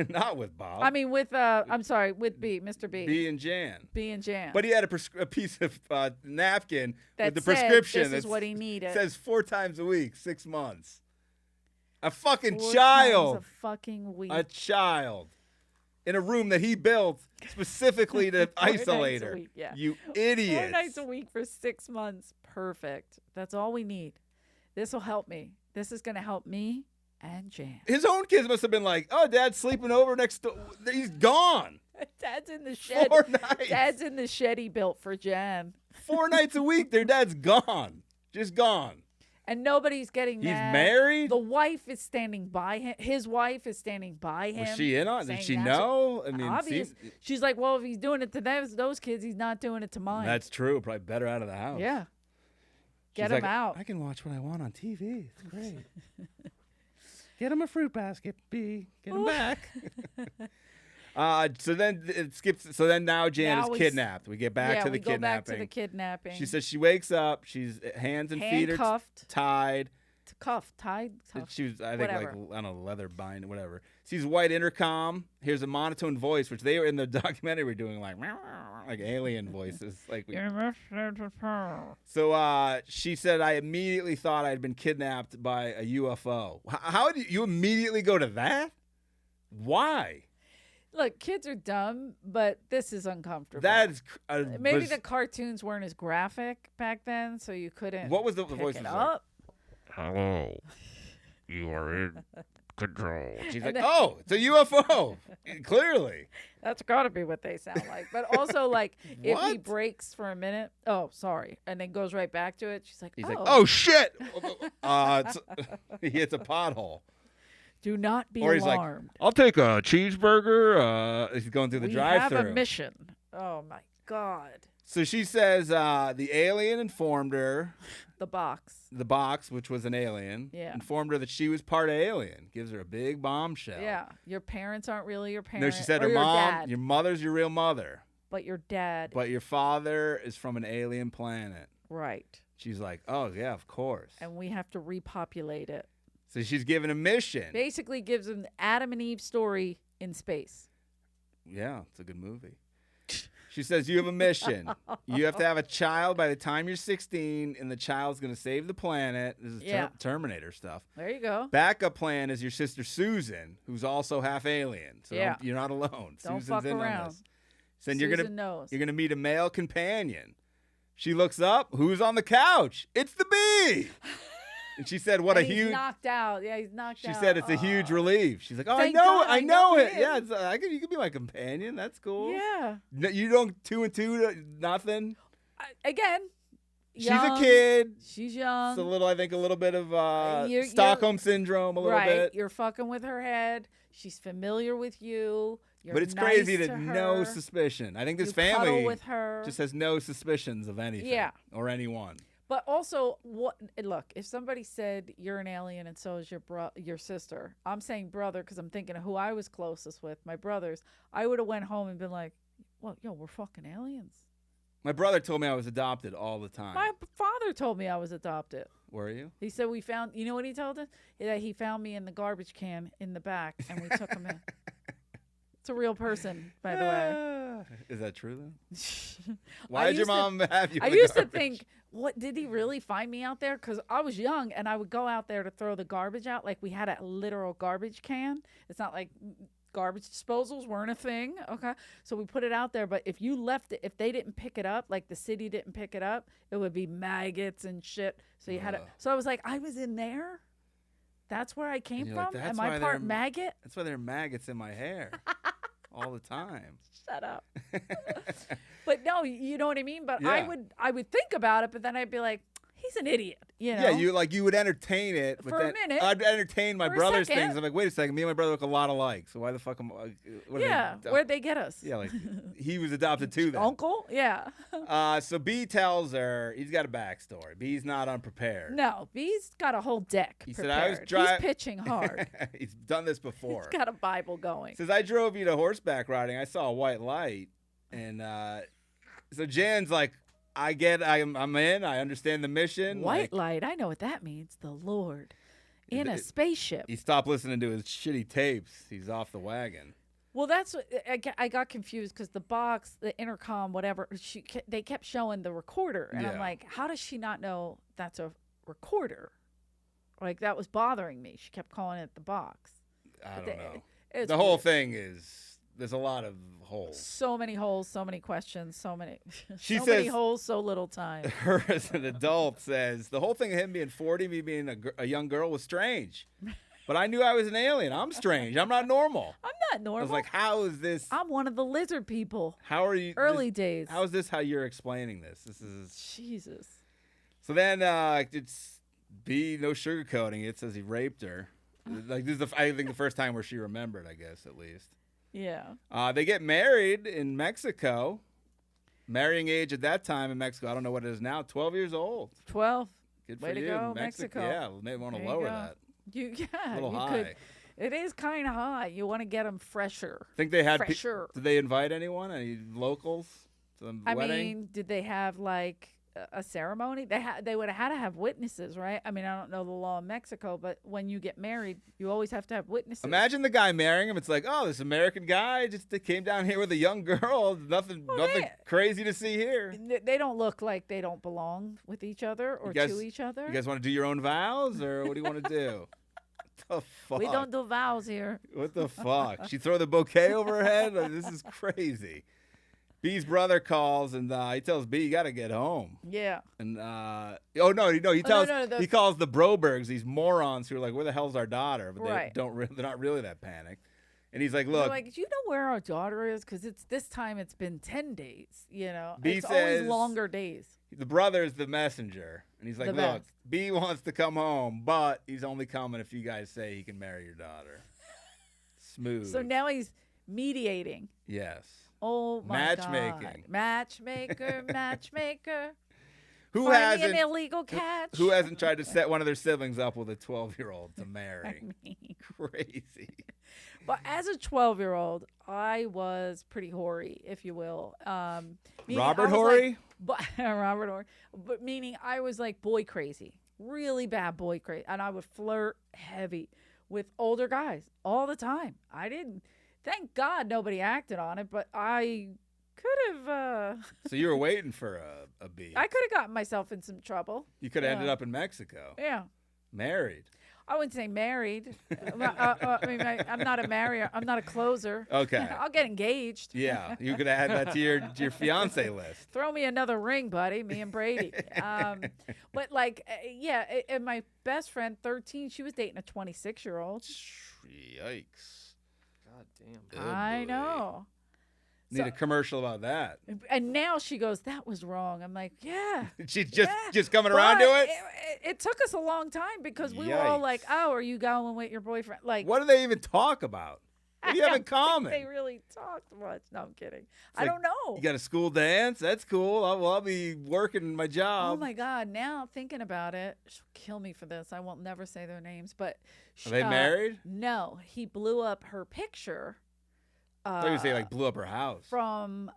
Not with Bob. I mean, with, with B, Mr. B. B and Jan. B and Jan. But he had a piece of napkin that with the said prescription. This is that what he needed. says 4 times a week, 6 months. A fucking 4 child. times a fucking week. A child. In a room that he built specifically to 4 isolate nights a her. week, yeah. You 4 idiots. nights a week for 6 months. Perfect. That's all we need. This will help me. This is going to help me and Jan. His own kids must have been like, oh, Dad's sleeping over next door. He's gone. Dad's in the shed. 4 nights. Dad's in the shed he built for Jan. 4 nights a week, their dad's gone. Just gone. And nobody's getting He's mad. married? The wife is standing by him. His wife is standing by him. Was she in on it? Did saying she that's know? I mean, obvious. She's like, well, if he's doing it to those kids, he's not doing it to mine. that's true. Probably better out of the house. yeah. Get She's him like, out. I can watch what I want on TV. It's great. Get him a fruit basket, B. Get him back. So then it skips. So then now Jan Now is we kidnapped. We get back to the we go back kidnapping. to the kidnapping. She says she wakes up. She's hands and feet are handcuffed, tied. tied. She was, I think, whatever. like, I don't know, leather bind, whatever. Sees a white intercom. Here's a monotone voice, which they were in the documentary were doing like alien voices. Like, so she said, I immediately thought I'd been kidnapped by a UFO. How did you immediately go to that? Why? Look, kids are dumb, but this is uncomfortable. That's maybe the cartoons weren't as graphic back then, so you couldn't. What was the pick voice? it Was up. Hello. You are in control. She's And like, then- oh, it's a UFO. Clearly. That's got to be what they sound like. But also, like, if he What? breaks for a minute, oh, sorry, and then goes right back to it, she's like, He's oh, like, oh, shit. He hits a pothole. do not be Or he's like, alarmed. I'll take a cheeseburger. He's going through the We have drive-thru. a mission. Oh, my God. So she says the alien informed her, The box. the box, which was an alien, Yeah. informed her that she was part alien. Gives her a big bombshell. Yeah. Your parents aren't really your No, parents. she said or her your mom, dad, your mother's your real mother, but your dad. but your father is from an alien planet. Right. She's like, oh, yeah, of course. And we have to repopulate it. So she's given a mission. Basically gives them the Adam and Eve story in space. Yeah, it's a good movie. She says, you have a mission. You have to have a child by the time you're 16, and the child's going to save the planet. This is Yeah. Terminator stuff. There you go. Backup plan is your sister Susan, who's also half alien. So Yeah. you're not alone. Don't Susan's fuck in around. on this. Then Susan knows. you're gonna meet a male companion. She looks up. Who's on the couch? It's the bee. And she said, "What And a he's huge." knocked out. Yeah, he's knocked She out. said it's a huge relief. She's like, "Oh, Thank I know, God I I know know it. him." Yeah, you can be my companion. That's cool. Yeah. No, you don't 2 and 2 nothing. Again, She's young. a kid. She's young. It's a little, I think, a little bit of You're- Stockholm syndrome, a little right. bit. You're fucking with her head. She's familiar with you. You're But it's nice crazy that to no her. suspicion. I think this You cuddle family with her. just has no suspicions of anything. Yeah. Or anyone. But also, what? Look, if somebody said you're an alien and so is your sister, I'm saying brother because I'm thinking of who I was closest with, my brothers. I would have went home and been like, "Well, yo, we're fucking aliens." My brother told me I was adopted all the time. My father told me I was adopted. Were you? He said we found. You know what he told us? That he found me in the garbage can in the back, and we took him in. It's a real person, by the way. Is that true then? I Why did your used to- mom have you? I in the used to garbage? think, what did he really find me out there? Because I was young and I would go out there to throw the garbage out. Like we had a literal garbage can. It's not like garbage disposals weren't a thing. Okay. So we put it out there. But if you left it, if they didn't pick it up, like the city didn't pick it up, it would be maggots and shit. So you had to. Ugh. So I was like, I was in there. That's where I came you're like, from. "That's Am I why part they're- maggot? That's why there are maggots in my hair all the time. Shut up. But no, you know what I mean? But Yeah. I would think about it, but then I'd be like, he's an idiot. You know? Yeah, you would entertain it. But For a then minute. I'd entertain my For a brother's second. things. I'm like, wait a second, me and my brother look a lot alike. So why the fuck am I? what are Yeah, they- where'd they get us? Yeah, like he was adopted too then. Uncle? Yeah. So B tells her he's got a backstory. B's not unprepared. No, B's got a whole deck. He said, "I was prepared. dri- He's pitching hard. He's done this before. He's got a Bible going. Says, I drove you to horseback riding. I saw a white light. And so Jan's like, I'm in. I understand the mission. White Like, light. I know what that means. The Lord in a it- spaceship. he stopped listening to his shitty tapes. He's off the wagon. Well, that's what I got confused because the box, the intercom, whatever, they kept showing the recorder. And I'm Yeah. like, how does she not know that's a recorder? Like, that was bothering me. She kept calling it the box. I But don't know. It's The whole weird. thing is, there's a lot of holes. So many holes, so many questions, so many, She so many says- holes, so little time. Her as an adult says, the whole thing of him being 40, me being a young girl was strange. But I knew I was an alien. I'm strange. I'm not normal. I'm not normal. I was like, how is this? I'm one of the lizard people. How are you? Early days. How is this how you're explaining this? This is. Jesus. So then it's B, no sugarcoating. It says he raped her. Like this is I think the first time where she remembered, I guess, at least. Yeah. They get married in Mexico. Marrying age at that time in Mexico, I don't know what it is now, 12 years old. 12. Good Way for to you. go, Mexico. Yeah, may want to There you lower go. that. Yeah. A little you high. could. It is kind of high. You want to get them fresher. Think they had Fresher. Did they invite anyone? Any locals to the I wedding? mean, did they have like a ceremony? They would have had to have witnesses, right? I mean, I don't know the law in Mexico, but when you get married, you always have to have witnesses. Imagine the guy marrying him. It's like, oh, this American guy just came down here with a young girl. Nothing they- crazy to see here. They don't look like they don't belong with each other or guys- to each other. You guys want to do your own vows, or what do you want to do? What the fuck? We don't do vows here. What the fuck? She throw the bouquet over her head? Like, this is crazy. B's brother calls and he tells B, you got to get home. Yeah. And he tells he calls the Brobergs, these morons who are like, where the hell's our daughter? But they're not really that panicked. And he's like, look, do you know where our daughter is? Because this time it's been 10 days. B it's says, always longer days. The brother's the messenger, and he's like, look, B wants to come home, but he's only coming if you guys say he can marry your daughter. Smooth. So now he's mediating. Yes. Oh my God. Matchmaker. Matchmaker. Who Find hasn't me an illegal catch? Who hasn't tried to set one of their siblings up with a 12-year-old to marry? Crazy. But as a 12-year-old, I was pretty hoary, if you will. Robert Horry? Robert Horry. But meaning I was like boy crazy, really bad boy crazy. And I would flirt heavy with older guys all the time. Thank God nobody acted on it, but I could have. So you were waiting for a B. I could have gotten myself in some trouble. You could have ended up in Mexico. Yeah. Married. I wouldn't say married. I'm not a marrier. I'm not a closer. Okay. I'll get engaged. Yeah, you could add that to your fiance list. Throw me another ring, buddy. Me and Brady. But and my best friend, 13, she was dating a 26-year-old. Yikes! God damn. I know. Need a commercial about that. And now she goes, that was wrong. I'm like, yeah. She's just coming around to it? It took us a long time because we were all like, oh, are you going with your boyfriend? Like, what do they even talk about? What do you have in common? They really talked much. No, I'm kidding. I don't know. You got a school dance? That's cool. I'll be working my job. Oh, my God. Now, thinking about it, she'll kill me for this. I won't never say their names. But are they married? No. He blew up her picture. I thought you say blew up her house. From,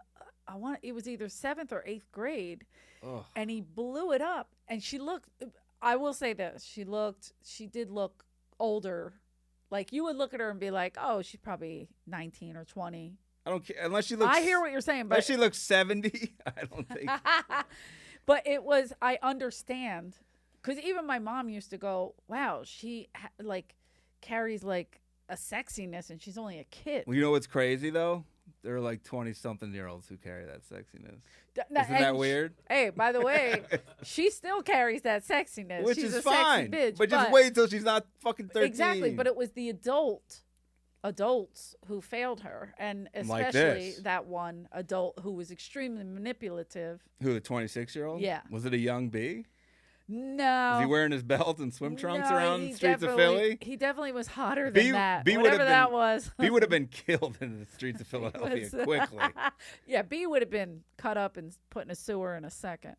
it was either 7th or 8th grade. Ugh. And he blew it up. And she looked, I will say this, she did look older. Like, you would look at her and be like, oh, she's probably 19 or 20. I don't care. Unless she looks. I hear what you're saying, but. Unless she looks 70, I don't think. But I understand. Because even my mom used to go, wow, she, carries, a sexiness, and she's only a kid. Well, you know what's crazy, though? There are 20-something-year-olds who carry that sexiness. Isn't that weird? Hey, by the way, she still carries that sexiness. Which she's is a fine. Sexy bitch, but just wait until she's not fucking 13. Exactly, but it was the adults who failed her, and especially that one adult who was extremely manipulative. Who, the 26-year-old? Yeah. Was it a young B? No. Was he wearing his belt and swim trunks around the streets of Philly? He definitely was hotter than that. B Whatever that was. B would have been killed in the streets of Philadelphia quickly. Yeah, B would have been cut up and put in a sewer in a second.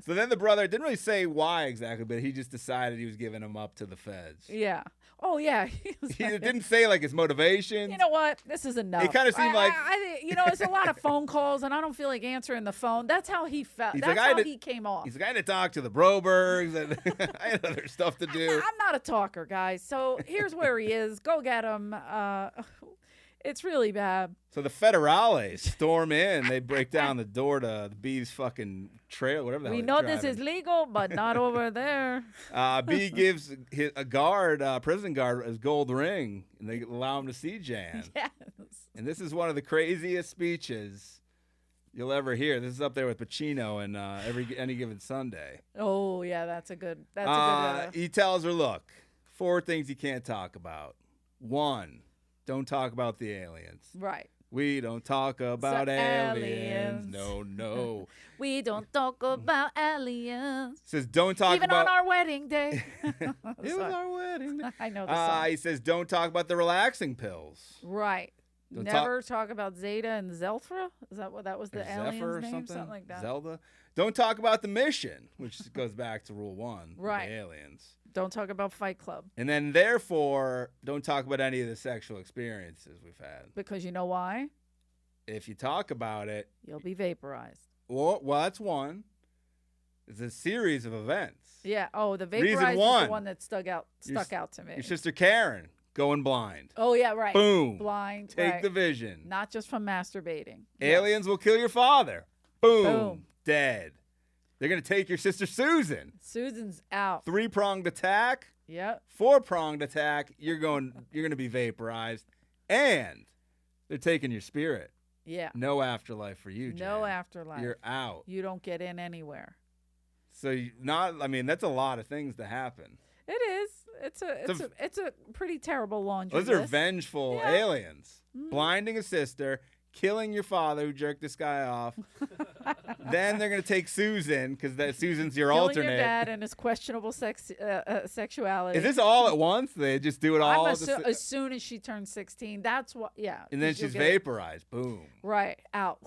So then the brother didn't really say why exactly, but he just decided he was giving him up to the feds. Yeah. Oh, yeah. He didn't say his motivation. You know what? This is enough. It kind of seemed it's a lot of phone calls, and I don't feel like answering the phone. That's how he felt. That's how he came off. He's like, I had to talk to the Brobergs, and I had other stuff to do. I'm not a talker, guys. So here's where he is. Go get him. It's really bad. So the federales storm in. They break down the door to the B's fucking trail, whatever the hell. We know this is legal, but not over there. B gives a prison guard, his gold ring, and they allow him to see Jan. Yes. And this is one of the craziest speeches you'll ever hear. This is up there with Pacino and Any Given Sunday. Oh, yeah, that's a good. He tells her, look, 4 things you can't talk about. 1, don't talk about the aliens. Right. We don't talk about aliens. No. We don't talk about aliens. Says don't talk even about. Even on our wedding day. It was our wedding day. I know the song. He says don't talk about the relaxing pills. Right. Never talk about Zeta and Zelthra? Is that what that was the alien's name? Something like that. Zelda. Don't talk about the mission, which goes back to rule 1. Right. The aliens. Don't talk about Fight Club. And then, therefore, don't talk about any of the sexual experiences we've had. Because you know why? If you talk about it, you'll be vaporized. Well, that's one. It's a series of events. Yeah. Oh, the vaporized is the one that stuck out to me. Your sister Karen going blind. Oh, yeah, right. Boom. Blind. Take the vision. Not just from masturbating. Aliens will kill your father. Boom. Dead. They're going to take your sister Susan. Susan's out. 3-pronged attack. Yep. 4-pronged attack. You're going to be vaporized. And they're taking your spirit. Yeah. No afterlife for you, Jan. No afterlife. You're out. You don't get in anywhere. So that's a lot of things to happen. It is. It's a pretty terrible laundry Those are list. vengeful Yeah. aliens. Blinding a sister, killing your father who jerked this guy off. Then they're going to take Susan because Susan's your Killing alternate. your dad and his questionable sexuality. Is this all at once? They just do it all as soon as she turns 16. That's what. Yeah. and then 'cause you'll she's get it. vaporized. Boom. Right out.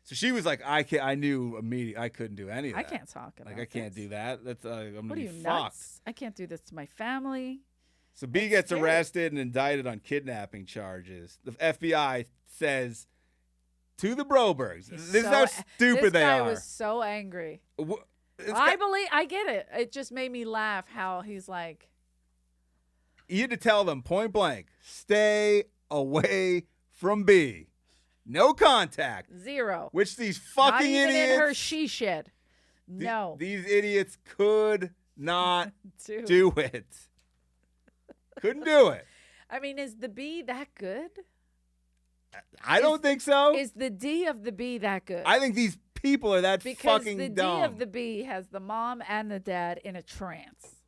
So she was like, I knew immediately I couldn't do any of that. I can't talk about. Like I can't this. do that. That's I'm What gonna are be you fucked. nuts? I can't do this to my family. So B That's gets scary. arrested and indicted on kidnapping charges. The FBI says to the Brobergs, this is how stupid this they guy are. was so angry. This I guy- I get it. It just made me laugh how he's like, You had to tell them point blank, stay away from B. No contact. 0. Which these Not fucking even idiots. in her she shed. No. These idiots could not Dude. do it. Couldn't do it. I mean, is the B that good? I don't think so. Is the D of the B that good? I think these people are that because fucking the dumb. D of the B has the mom and the dad in a trance,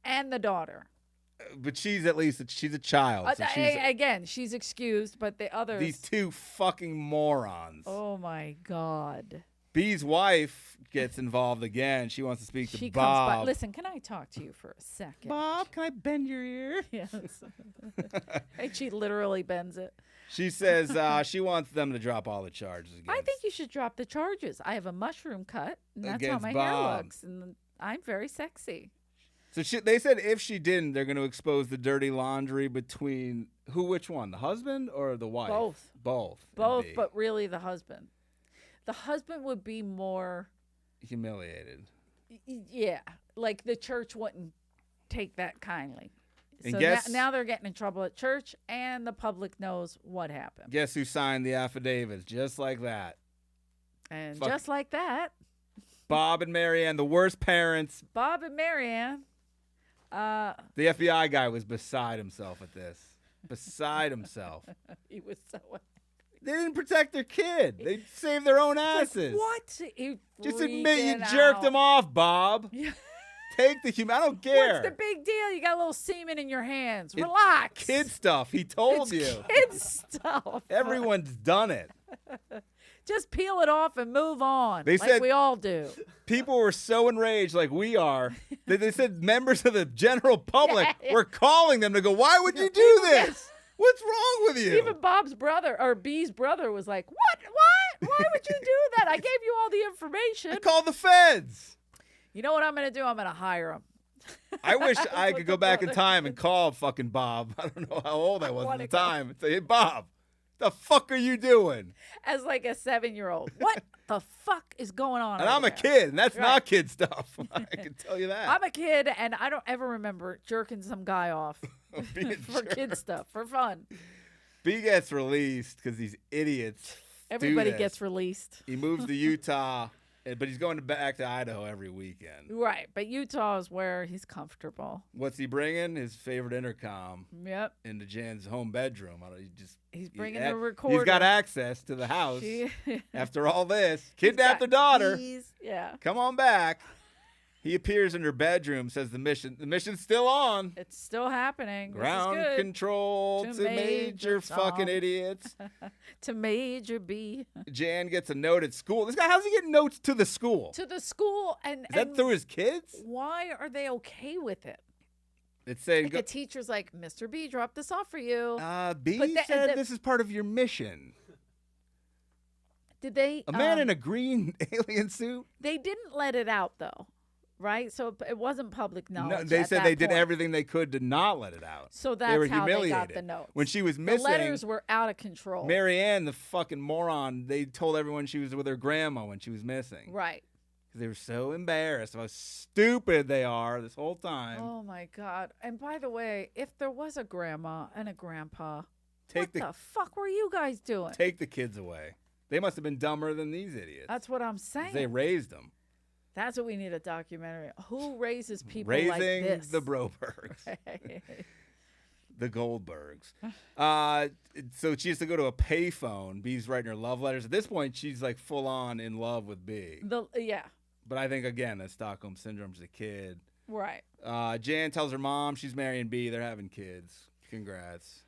and the daughter. But she's at least she's a child. So she's, Again, she's excused, but the others. these two fucking morons. Oh my God. B's wife gets involved again. She wants to speak She to comes by. Bob. Listen, can I talk to you for a second? Bob, can I bend your ear? Yes. And she literally bends it. She says she wants them to drop all the charges against. I think you should drop the charges. I have a mushroom cut, and that's how Against my Bob. hair looks, and I'm very sexy. So they said if she didn't, they're going to expose the dirty laundry between which one, the husband or the wife? Both. Both. Both, indeed. but really the husband. The husband would be more, humiliated. yeah, like the church wouldn't take that kindly. And So guess- now they're getting in trouble at church, and the public knows what happened. Guess who signed the affidavits? Just like that. And Fuck. just like that, Bob and Marianne, the worst parents. Bob and Marianne, The FBI guy was beside himself at this. Beside himself. he was so They didn't protect their kid. They saved their own asses. what? He Just admit you freaking jerked out. him off, Bob. Yeah. Take the human. I don't care. What's the big deal? You got a little semen in your hands. Relax. Kid stuff. He told it's you. kid stuff. Everyone's done it. Just peel it off and move on. They like said- we all do. People were so enraged, like we are, that they said members of the general public Yeah. were calling them to go, why would you do this? What's wrong with you? Even Bob's brother or B's brother was like, "What? Why would you do that? I gave you all the information." I called the feds. You know what I'm going to do? I'm going to hire him. I wish I what could the go back in brother time and call fucking Bob. I don't know how old I was at wanna the go. time. And say, hey, Bob, the fuck are you doing? As like a 7-year-old. What the fuck is going on? And over I'm a there? kid, and that's Right. not kid stuff. I can tell you that. I'm a kid, and I don't ever remember jerking some guy off Being a for jerk. kid stuff, for fun. B gets released because these idiots. Everybody do this. gets released. He moves to Utah, but he's going back to Idaho every weekend. Right, but Utah is where he's comfortable. What's he bringing? His favorite intercom Yep. into Jan's home bedroom. I don't, He's he- bringing he- the recorder. He's got access to the house. She- After all this, He's kidnapped got their daughter. keys. Yeah. Come on back. He appears in her bedroom, says the mission's still on. It's still happening. Ground this is good. control To to major Major fucking Tom. idiots. To Major B. Jan gets a note at school. This guy, how's he getting notes to the school? To the school. And, Is that and through his kids? why are they okay with it? It's saying, Like a teacher's like, Mr. B, dropped this off for you. B But said this is part of your mission. Did they? A man in a green alien suit? They didn't let it out, though. Right? So it wasn't public knowledge. No, they at said that they did point. everything they could to not let it out. So They were that's how they got humiliated. the notes. When she was The missing, letters were out of control. Marianne, the fucking moron, they told everyone she was with her grandma when she was missing. Right. Because they were so embarrassed of how stupid they are this whole time. Oh my God. And by the way, if there was a grandma and a grandpa, Take what the fuck were you guys doing? Take the kids away. They must have been dumber than these idiots. That's what I'm 'Cause saying. They raised them. That's what we need a documentary. Who raises people Raising like this? the Brobergs. The Goldbergs. So she has to go to a payphone. B's writing her love letters. At this point, she's like full on in love with B. Yeah. But I think, again, that Stockholm Syndrome's the kid. Right. Jan tells her mom she's marrying B. They're having kids. Congrats.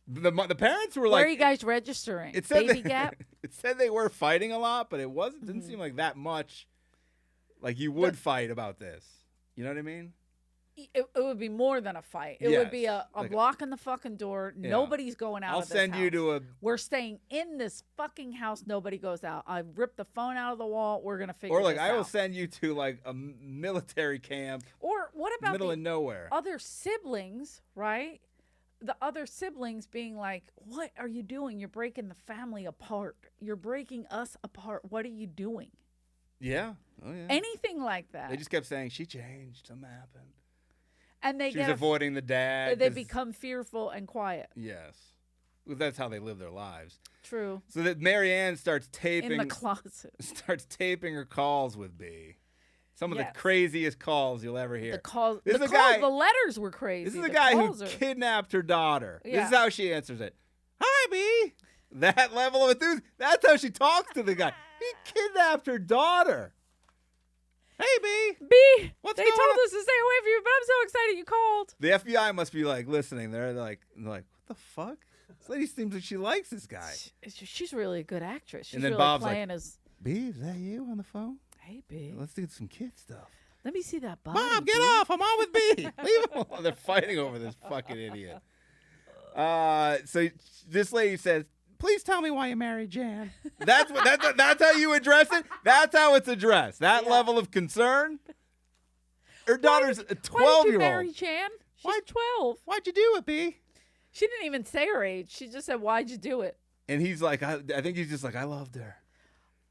The parents were like... Where are you guys registering? It said Baby Gap? It said they were fighting a lot, but it didn't seem like that much. Like you would fight about this. You know what I mean? It would be more than a fight. It would be a like block in the fucking door. Yeah. Nobody's going out I'll of this send you house. to a... We're staying in this fucking house. Nobody goes out. I ripped the phone out of the wall. We're going to figure Or like this I will out. send you to like a military camp. Or what about middle the of nowhere? other siblings, right? The other siblings being like, what are you doing? You're breaking the family apart. You're breaking us apart. What are you doing? Yeah. Oh yeah. Anything like that. They just kept saying she changed. Something happened. And they She was avoiding the dad. they 'cause- become fearful and quiet. Yes. Well, that's how they live their lives. True. So that Marianne starts taping In the closet. starts taping her calls with B. Some of Yes. the craziest calls you'll ever hear. The calls, This the is a calls, guy- the letters were crazy. This is the The guy who calls are- kidnapped her daughter. This Yeah. is how she answers it. Hi, B. That level of enthusiasm. That's how she talks to the guy. He kidnapped her daughter. Hey, B. B. What's They going told on? us to stay away from you, but I'm so excited you called. The FBI must be like listening. They're like, what the fuck? This lady seems like she likes this guy. She's really a good actress. She's And then really Bob's like, playing as, B, is that you on the phone? hey, B. Let's do some kid stuff. Let me see that body. Bob, get B. off. I'm on with B. Leave him alone. They're fighting over this fucking idiot. So this lady says, please tell me why you married Jan. That's how you address it. That's how it's addressed. That Yeah. level of concern. Her daughter's a Why did 12-year-old. you marry Jan? She's Why- 12. Why'd you do it, B? She didn't even say her age. She just said, why'd you do it? And he's like, I think he's just like, I loved her.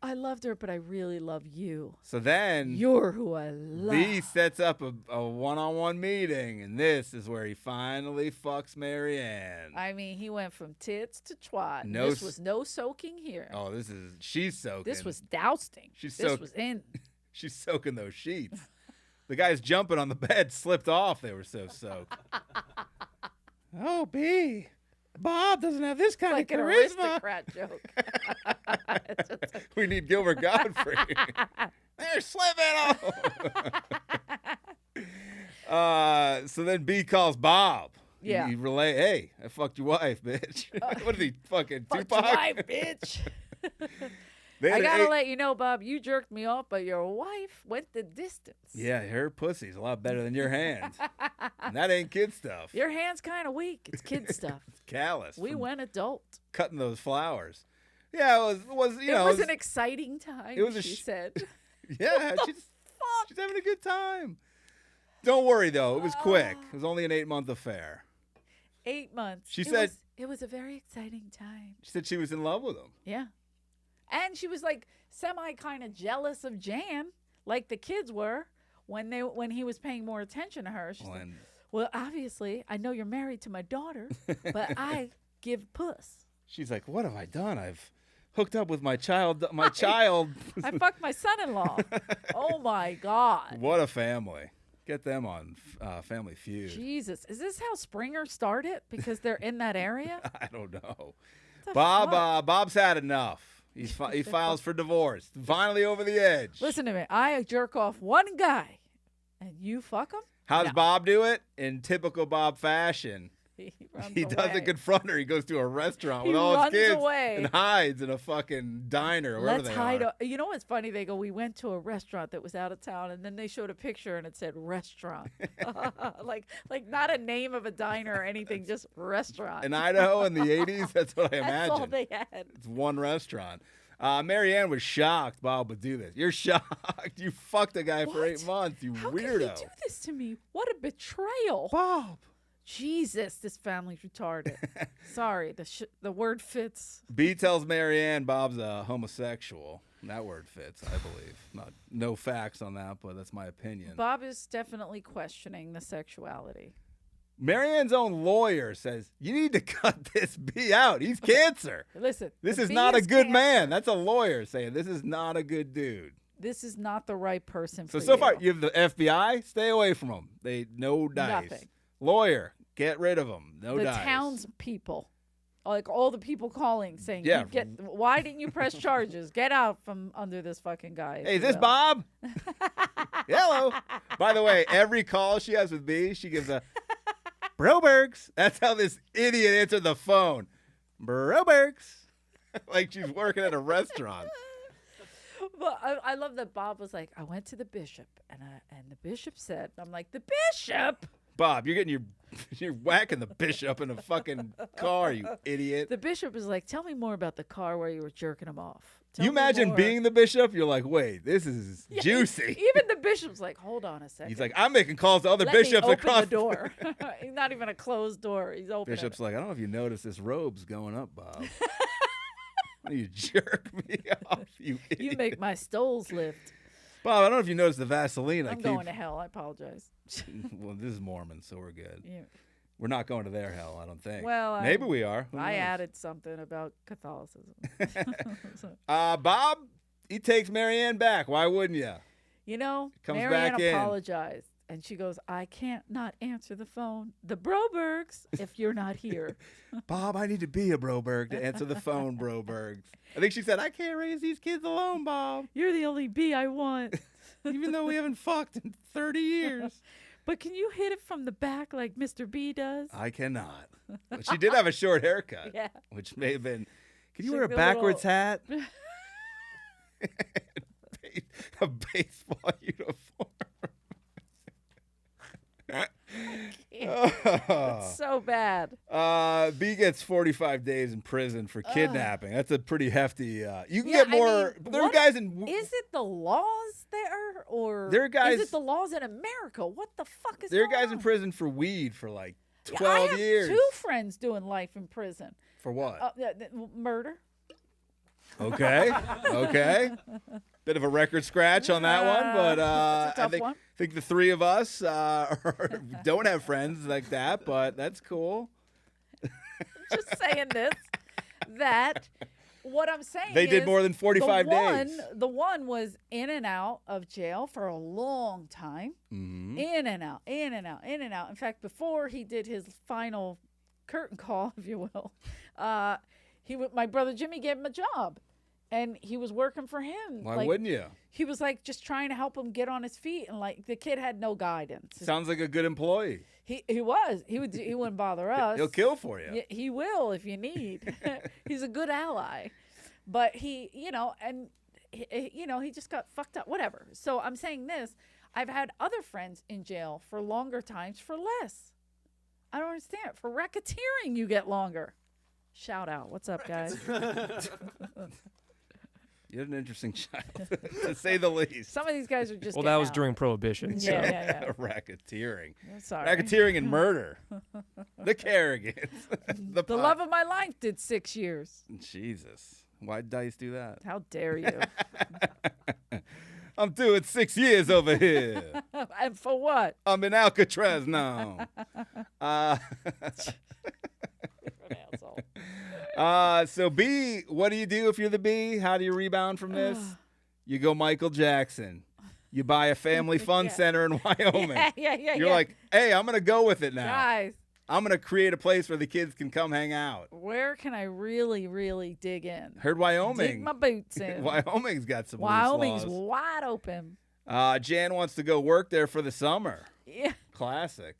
I loved her, but I really love you. So then You're who I love. B sets up a one-on-one meeting, and this is where he finally fucks Marianne. I mean, he went from tits to twat. No This s- was no soaking here. Oh, she's soaking. This was dousting. She's this soak- was in. She's soaking those sheets. The guys jumping on the bed slipped off. They were so soaked. Oh, B. Bob doesn't have this kind Like of an charisma. aristocrat joke. It's just like- We need Gilbert Godfrey. They're slipping off. So then B calls Bob. Yeah. He relay, hey, I fucked your wife, bitch. What is he, fucking Fuck Tupac? your wife, bitch. They I had an gotta eight- let you know, Bob, you jerked me off, but your wife went the distance. Yeah, her pussy's a lot better than your hands. And that ain't kid stuff. Your hand's kind of weak. It's kid stuff. It's callous. We from went adult. cutting those flowers. Yeah, it was you It know. was it an exciting time, it was a she sh- said. yeah, she's having a good time. Don't worry though, it was quick. It was only an 8-month affair. 8 months. She It said- it was a very exciting time. She said she was in love with him. Yeah. And she was like semi kind of jealous of Jan, like the kids were when he was paying more attention to her. She's like, And well, obviously, I know you're married to my daughter, but I give puss. she's like, "What have I done? I've hooked up with my child. My child. I fucked my son-in-law. Oh my God. What a family. Get them on Family Feud. Jesus. Is this how Springer started? Because they're in that area? I don't know. The Bob, fuck? Bob's had enough. He files for divorce. Finally over the edge. Listen to me. I jerk off one guy, and you fuck him? How's No. Bob do it? In typical Bob fashion. He runs He away. doesn't confront her. He goes to a restaurant He with all his runs kids away. and hides in a fucking diner or wherever Let's they hide. are. You know what's funny? They go, we went to a restaurant that was out of town, and then they showed a picture, and it said restaurant. like not a name of a diner or anything, just restaurant. In Idaho in the 80s, that's what I That's imagine. all they had. It's one restaurant. Marianne was shocked Bob would do this. You're shocked. You fucked a guy for What? 8 months, you How weirdo. could he do this to me? What a betrayal! Bob. Jesus, this family's retarded. Sorry, the word fits. B tells Marianne Bob's a homosexual. That word fits, I believe. No facts on that, but that's my opinion. Bob is definitely questioning the sexuality. Marianne's own lawyer says, you need to cut this B out. He's cancer. Listen, This the is B not a good cancer. man. That's a lawyer saying this is not a good dude. This is not the right person So for you. far, you have the FBI. Stay away from them. They no dice. Nothing. Lawyer, Get rid of them. No the dice. townspeople, like all the people calling saying, Yeah. why didn't you press charges? Get out from under this fucking guy. if Hey, is you this will." Bob? Hello. By the way, every call she has with me, she gives a Brobergs. That's how this idiot answered the phone. Brobergs. Like she's working at a restaurant. Well, I love that Bob was like, I went to the bishop, and the bishop said, I'm like, the bishop? Bob, you're whacking the bishop in a fucking car, you idiot. The bishop is like, tell me more about the car where you were jerking him off. Tell You me imagine more." being the bishop? You're like, wait, this is Yeah, juicy. Even the bishop's like, hold on a second. He's like, I'm making calls to other Let bishops me open across the door. He's not even a closed door. He's open. Bishop's like, I don't know if you noticed this robe's going up, Bob. You jerk me off, you idiot. You make my stoles lift. Bob, I don't know if you noticed the Vaseline. I'm going to hell. I apologize. Well, this is Mormon, so we're good. Yeah. We're not going to their hell, I don't think. Well, maybe we are. Who I knows? added something about Catholicism. Bob, he takes Marianne back. Why wouldn't you? You know, Comes Marianne back in. apologized. And she goes, I can't not answer the phone. The Brobergs, if you're not here. Bob, I need to be a Broberg to answer the phone, Brobergs. I think she said, I can't raise these kids alone, Bob. You're the only B I want. Even though we haven't fucked in 30 years. But can you hit it from the back like Mr. B does? I cannot. But she did have a short haircut. Yeah. Which may have been. Can you She wear a had a backwards little- hat? A baseball uniform. It's so bad. B gets 45 days in prison for kidnapping. That's a pretty hefty. You can Yeah, get more. There are what guys in. Is it the laws there, or There are guys- is it the laws in America? What the fuck is There are going guys on? in prison for weed for like Yeah, 12 I have years. 2 friends doing life in prison. For what? Murder. Okay. Okay. Bit of a record scratch on that one, but It's a I tough one. think the three of us don't have friends like that, but that's cool. Just saying this. That what I'm saying They did is more than 45 days. The one was in and out of jail for a long time. Mhm. In and out, in and out, in and out. In fact, before he did his final curtain call, if you will, my brother Jimmy gave him a job, and he was working for him. Why Like, wouldn't you? He was like just trying to help him get on his feet, and like the kid had no guidance. Sounds like a good employee. He wouldn't bother us. He'll kill for you. He will if you need. He's a good ally, but he just got fucked up. Whatever. So I'm saying this. I've had other friends in jail for longer times for less. I don't understand. For racketeering, you get longer. Shout out. What's up, guys? You had an interesting child, to say the least. Some of these guys are just. Well, that was out. during Prohibition. so. Yeah. Racketeering. Sorry. Racketeering and murder. The Kerrigans. The love of my life did 6 years. Jesus. Why'd Dice do that? How dare you? I'm doing 6 years over here. And for what? I'm in Alcatraz now. So B, what do you do if you're the B? How do you rebound from this? You go Michael Jackson. You buy a family fun center in Wyoming. Yeah. You're like, hey, I'm going to go with it now. Guys, I'm going to create a place where the kids can come hang out. where can I really, really dig in? Heard Wyoming. Dig my boots in. Wyoming's got some loose Wyoming's laws. wide open. Jan wants to go work there for the summer. Yeah. Classic.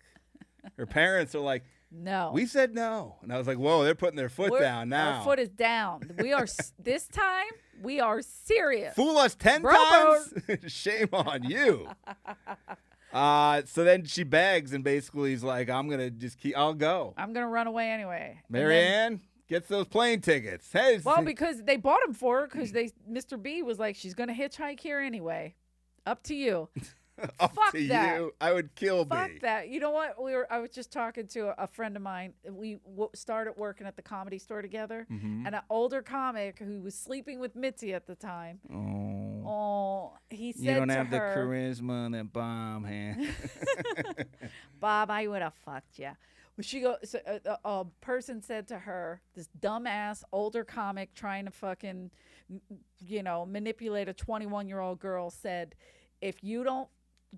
Her parents are like, No. we said no. And I was like, whoa, they're putting their foot down now. Our foot is down. We are this time. We are serious. Fool us 10 Bravo. times? Shame on you. So then she begs and basically he's like, I'm going to just I'll go. I'm gonna run away anyway. And then- Marianne gets those plane tickets. Hey, Well, because they bought them for her, because Mr. B was like, she's gonna hitchhike here anyway. Up to you. up fuck to that. you. I would kill Fuck B. that. You know what? I was just talking to a friend of mine. We started working at the Comedy Store together, Mm-hmm. and an older comic who was sleeping with Mitzi at the time. Oh, he said You don't to have the her, charisma that Bob had. Bob, I would have fucked you. A person said to her, this dumbass older comic trying to fucking, manipulate a 21-year-old girl said, if you don't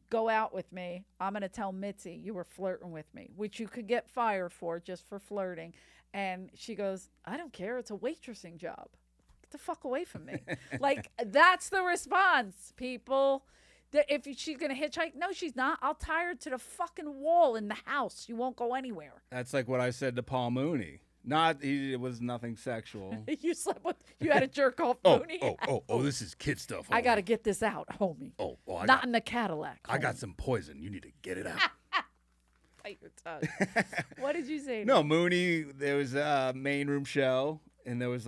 go out with me, I'm going to tell Mitzi you were flirting with me, which you could get fired for just for flirting. And she goes, I don't care. It's a waitressing job. Get the fuck away from me. Like, that's the response, people. If she's going to hitchhike, no, she's not. I'll tie her to the fucking wall in the house. She won't go anywhere. That's like what I said to Paul Mooney. It was nothing sexual. You slept with, you had a jerk off Oh, Mooney? this is kid stuff. I got to get this out, homie. Not in the Cadillac. I got some poison. You need to get it out. Bite your tongue. What did you say? No, Mooney, there was a main room show, and it was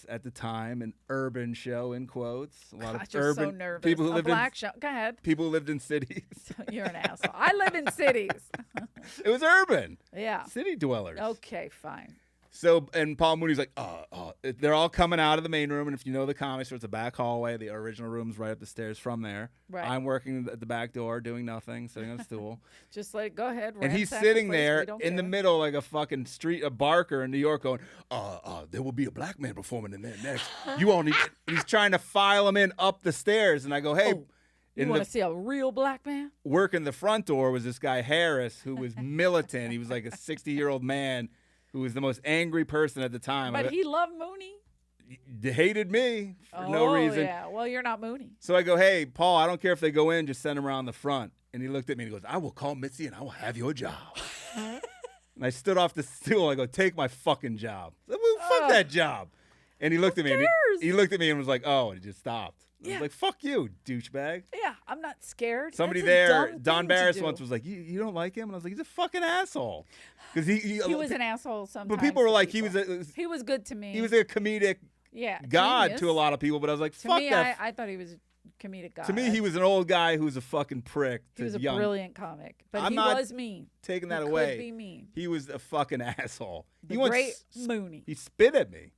at the time an urban show in quotes. A lot of You're urban so nervous. people who a lived black show. Go ahead. people who lived in cities. You're an asshole. I live in cities. It was urban. Yeah. City dwellers. Okay, fine. So, and Paul Mooney's like, they're all coming out of the main room, and if you know the comedy store, it's a back hallway. The original room's right up the stairs from there. Right. I'm working at the back door, doing nothing, sitting on a stool. Just like, go ahead. And he's ransack the sitting place. there We don't in the care. middle like a fucking a barker in New York going, there will be a black man performing in there next. You all need, and he's trying to file him in up the stairs. And I go, hey, You want to see a real black man? working the front door was this guy Harris, who was militant. He was like a 60-year-old man who was the most angry person at the time. But he loved Mooney. He hated me for no reason. Yeah. Well, you're not Mooney. So I go, hey, Paul, I don't care if they go in, just send them around the front. And he looked at me and he goes, I will call Mitzi and I will have your job. And I stood off the stool. I go, take my fucking job. I said, well, fuck that job. And he looked at me. And he looked at me and was like, oh, and he just stopped. I was like, fuck you, douchebag. Yeah, I'm not scared. Somebody That's a there, dumb Don thing to Barris do. once was like, you don't like him? And I was like, he's a fucking asshole. Because he was an asshole sometimes. But people were to like, people. he was good to me. was a comedic god genius. to a lot of people. But I was like, To fuck me, that. I thought he was a comedic god. To me, he was an old guy who was a fucking prick. He was a young. brilliant comic, but I'm he not was mean. Taking that He away. could be mean. He was a fucking asshole. The He once great Mooney. He spit at me.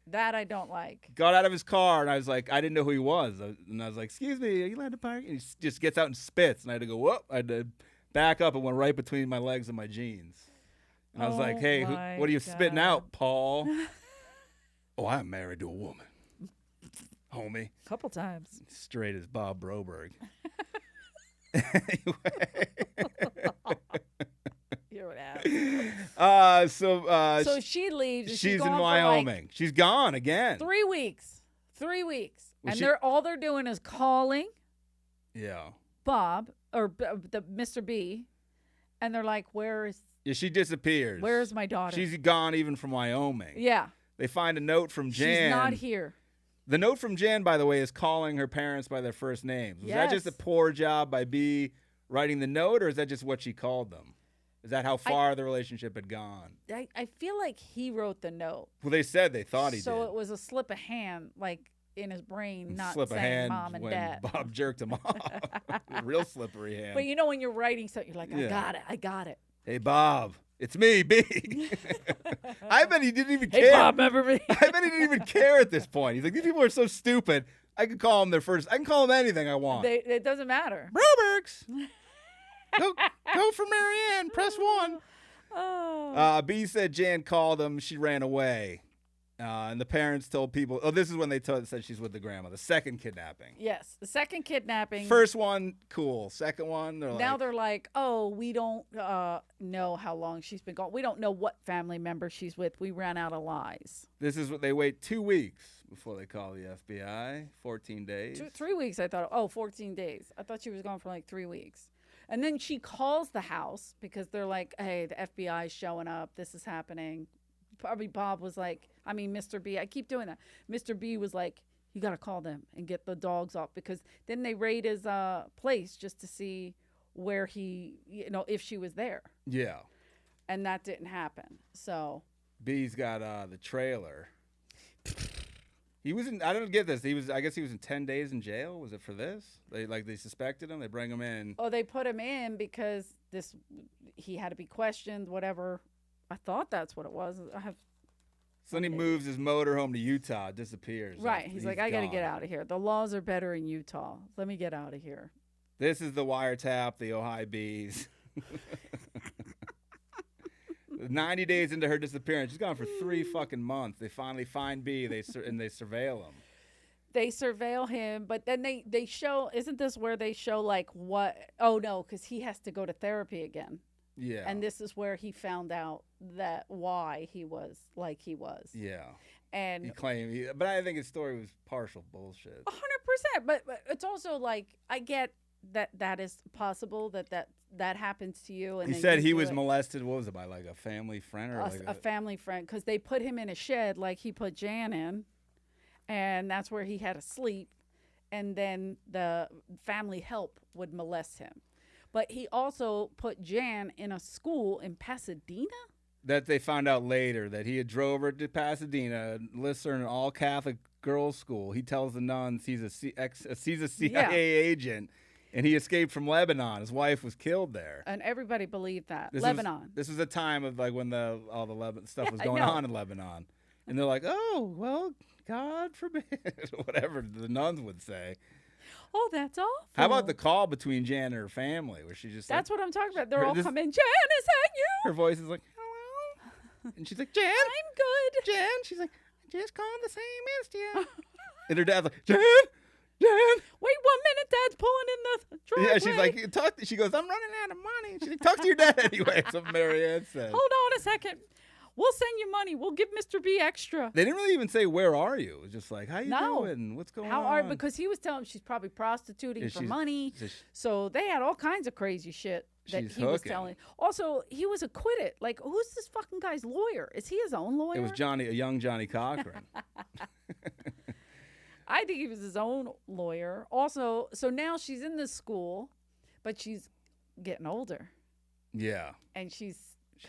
That I don't like. Got out of his car, and I was like, I didn't know who he was. And I was like, excuse me, are you allowed to park? And he just gets out and spits. And I had to go, whoop. I had to back up and went right between my legs and my jeans. And I was like, hey, my what are you spitting God. out, Paul? Oh, I'm married to a woman. Homie. A couple times. Straight as Bob Broberg. You're an ass. So she leaves. And she's gone in for Wyoming. She's gone again. 3 weeks. 3 weeks. Was And she- all they're doing is calling Yeah. Bob or the Mr. B, and they're like, "Where's She disappears. my daughter?" She's gone even from Wyoming. yeah, They find a note from Jan. she's not here. The note from Jan, by the way, is calling her parents by their first names. Was that just a Yes. poor job by B writing the note, or is that just what she called them? Is that how far the relationship had gone? I feel like he wrote the note, Well, they said they thought he so did. it was a slip of hand, like in his brain, not Slip a saying hand mom and when dad. Bob jerked him off. Real slippery hand. But you know when you're writing something, you're like, Yeah. I got it. Hey, Bob, it's me, B. I bet he didn't even Hey, care. Bob, remember me? I bet he didn't even care at this point. He's like, these people are so stupid. I can call them their first. I can call them anything I want. It doesn't matter. Brobergs. Go for Marianne. Press 1. Oh. B said Jan called him. She ran away. And the parents told people, this is when they said she's with the grandma. The second kidnapping. Yes, the second kidnapping. First one, cool. Second one, Now they're like, oh, we don't know how long she's been gone. We don't know what family member she's with. We ran out of lies. This is what they wait 2 weeks before they call the FBI. 14 days. 3 weeks, I thought, 14 days. I thought she was gone for like 3 weeks. And then she calls the house because they're like, hey, the FBI is showing up. This is happening. Probably Bob was like, Mr. B. I keep doing that. Mr. B was like, you got to call them and get the dogs off, because then they raid his place just to see where he, if she was there. Yeah. And that didn't happen. So B's got the trailer. He was in. I don't get this. I guess he was in 10 days in jail. Was it for this? They suspected him. They bring him in. Oh, they put him in because he had to be questioned. Whatever. I thought that's what it was. So then he moves his motorhome to Utah. Disappears. Right. He's like, I got to get gone. out of here. The laws are better in Utah. Let me get out of here. This is the wiretap. The Ojai Bees. 90 days into her disappearance, she's gone for 3 fucking months. They finally find B. And they surveil him. They surveil him, but then they show, isn't this where they show like what? Oh no, because he has to go to therapy again. Yeah. And this is where he found out that why he was like he was. Yeah. And He claimed, but I think his story was partial bullshit. 100%. But it's also like, I get that is possible that happens to you. And He then said you he do was it. molested. What was it, by like a family friend or like A family friend, because they put him in a shed like he put Jan in, and that's where he had to sleep, and then the family help would molest him. But he also put Jan in a school in Pasadena. that they found out later that he had drove her to Pasadena, enlisted her in an all-Catholic girls' school. He tells the nuns he's a CIA agent, and he escaped from Lebanon. His wife was killed there. And everybody believed that. This Lebanon. this was a time of like when all the Lebanon stuff was I going know. on in Lebanon, and they're like, "Oh well, God forbid," whatever the nuns would say. Oh, that's awful. How about the call between Jan and her family, where she just That's like, what I'm talking about. They're her- all this- coming. Jan, is that you? her voice is like, "Hello," and she's like, "Jan, I'm good. Jan." She's like, "Just calling the same as you." And her dad's like, "Jan, Jan." Wait 1 minute, Dad's pulling in the driveway. Yeah, she's like, "Talk." She goes, "I'm running out of money." She's like, "Talk to your dad anyway." That's what Marianne said. Hold on a second. We'll send you money. We'll give Mr. B extra. They didn't really even say, "Where are you?" It was just like, "How you No. doing? What's going How on?" are, because he was telling him she's probably prostituting Yeah, for she's- money. she's- So they had all kinds of crazy shit that She's he was hooking. telling. Also, he was acquitted. Like, who's this fucking guy's lawyer? Is he his own lawyer? It was a young Johnny Cochran. I think he was his own lawyer. Also, so now she's in this school, but she's getting older. Yeah. And she's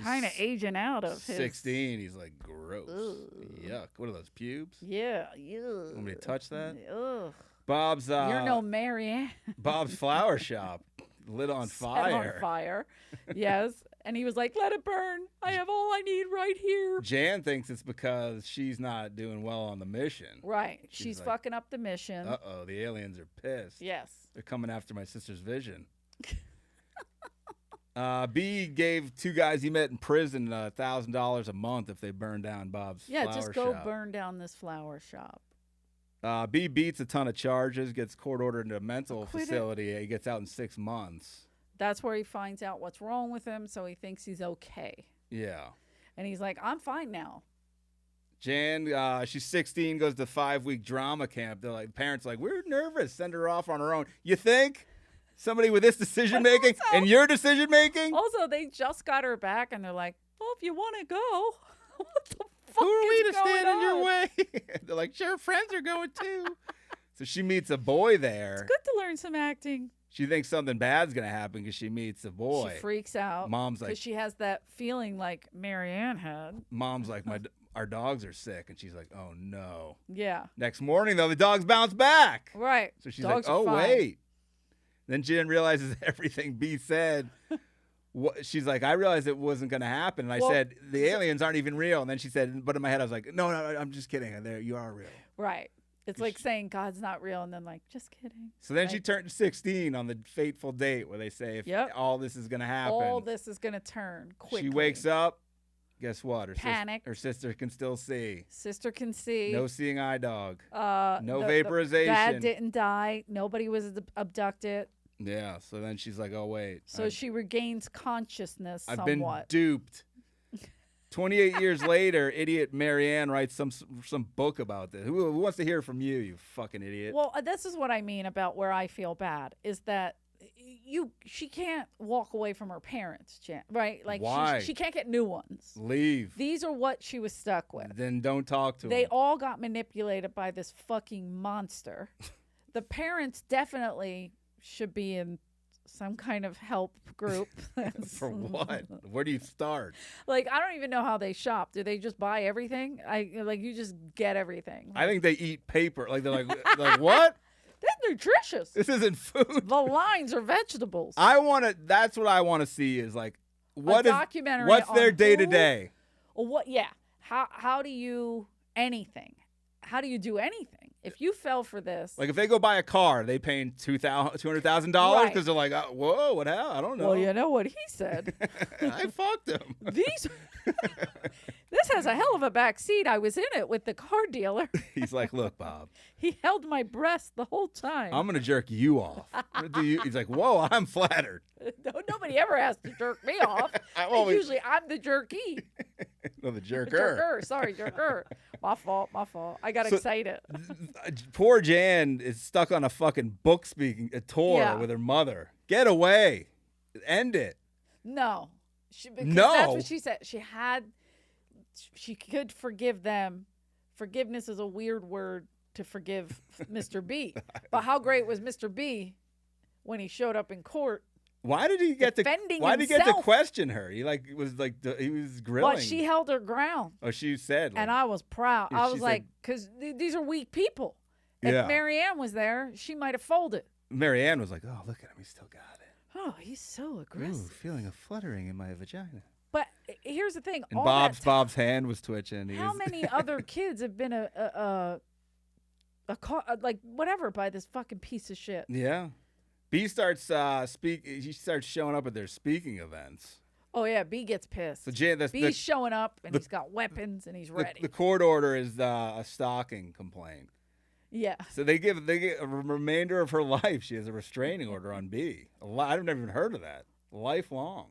kind of aging out of his. 16. He's like, gross. Ugh. Yuck. What are those, pubes? Yeah. Want me to touch that? Ugh. Bob's You're no Marianne. Bob's flower shop lit on fire. Set on fire. Yes. And he was like, let it burn. I have all I need right here. Jan thinks it's because she's not doing well on the mission. Right. She's like, fucking up the mission. Uh-oh, the aliens are pissed. Yes. They're coming after my sister's vision. B gave two guys he met in prison $1,000 a month if they burn down Bob's Yeah, flower just go shop. burn down this flower shop. B beats a ton of charges, gets court ordered into a mental Acquitted. facility. He gets out in 6 months. That's where he finds out what's wrong with him, so he thinks he's okay. Yeah. And he's like, I'm fine now. Jan, she's 16, goes to 5-week drama camp. They're like, parents are like, we're nervous. Send her off on her own. You think? Somebody with this decision making also- and your decision making? Also, they just got her back, and they're like, well, if you want to go, what the fuck Who are we is to stand going in your on? way? They're like, sure, friends are going too. So she meets a boy there. Good to learn some acting. She thinks something bad's going to happen because she meets a boy. She freaks out. Mom's like- because she has that feeling like Marianne had. Mom's like, our dogs are sick. And she's like, oh, no. Yeah. Next morning, though, the dogs bounce back. Right. So she's Dogs like, are oh, fine. wait. Then Jen realizes everything B said. She's like, I realized it wasn't going to happen. And I Well, said, the aliens aren't even real. And then she said, but in my head, I was like, no, I'm just kidding. There, you are real. Right. It's like saying God's not real, and then like, just kidding. So then she Right. turned 16 on the fateful date where they say, if Yep. all this is going to happen. All this is going to turn quickly. She wakes up. Guess what? Panic. Her sister can still see. Sister can see. No seeing eye dog. No vaporization. Dad didn't die. Nobody was abducted. Yeah. So then she's like, oh, wait. So she regains consciousness I've been somewhat. duped. 28 years later, idiot Marianne writes some book about this. Who wants to hear from you, you fucking idiot? Well, this is what I mean about where I feel bad is that she can't walk away from her parents, right? Like Why? she can't get new ones. Leave. These are what she was stuck with. Then don't talk to They him. all got manipulated by this fucking monster. The parents definitely should be in some kind of help group. For what? Where do you start? Like, I don't even know how they shop. Do they just buy everything? You just get everything. I think they eat paper. Like they're like what? They're nutritious. This isn't food. The lines are vegetables. That's what I want to see is like A documentary what's their on day to who- day? Or what? Yeah. How do you anything? How do you do anything? If you fell for this, Like if they go buy a car, they paying $200,000 Right. because they're like, whoa, what hell? I don't know. well, you know what he said. I fucked him. This This has a hell of a back seat. I was in it with the car dealer. He's like, look, Bob, He held my breast the whole time. I'm going to jerk you off. He's like, whoa, I'm flattered. Nobody ever has to jerk me off. Usually I'm the jerky. No, the jerker. Jerker. Sorry, jerker. My fault. I got excited. Poor Jan is stuck on a fucking book speaking tour with her mother. Get away. End it. No. Because No. That's what she said. She could forgive them. Forgiveness is a weird word to forgive Mr. B. But how great was Mr. B when he showed up in court? Why did he get Defending Why did he get to himself. question her? He was grilling. But she held her ground. Oh, she said. And I was proud. Yeah, I she was said- like, because these are weak people. If Yeah. Marianne was there, she might have folded. Marianne was like, oh, look at him. He still got it. Oh, he's so Ooh, aggressive. feeling a fluttering in my vagina. But here's the thing. And all Bob's hand was twitching. He how was, many other kids have been like whatever by this fucking piece of shit? Yeah. B starts He starts showing up at their speaking events. Oh yeah, B gets pissed. So Jan, B's showing up and he's got weapons and he's ready. the court order is a stalking complaint. Yeah. So they get a remainder of her life. She has a restraining order on B. I've never even heard of that. Lifelong.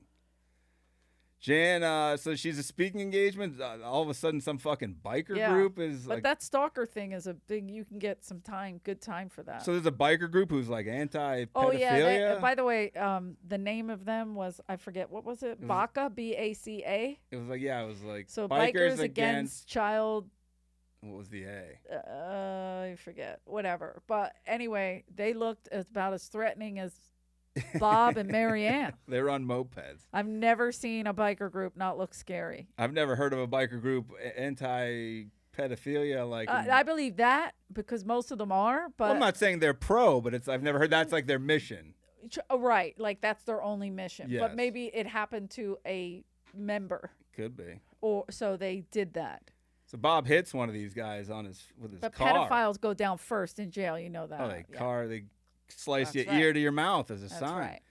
Jan, so she's a speaking engagement. All of a sudden, some fucking biker group is But like. that stalker thing is a big. You can get some good time for that. So there's a biker group who's like anti-pedophilia. Oh yeah. By the way, the name of them was, I forget, what was it? BACA, BACA. It was like, yeah, it was like So bikers against child. What was the A? I forget. Whatever. But anyway, they looked about as threatening as Bob and Marianne. They were on mopeds. I've never seen a biker group not look scary. I've never heard of a biker group anti-pedophilia like. I believe that because most of them are. But Well, I'm not saying they're pro, but I've never heard that's like their mission. Right, like that's their only mission. Yes. But maybe it happened to a member, Could be. or so they did that. So Bob hits one of these guys with his But car. pedophiles go down first in jail. You know that. Oh, they Yeah. They slice That's your ear right. to your mouth as a That's sign. right.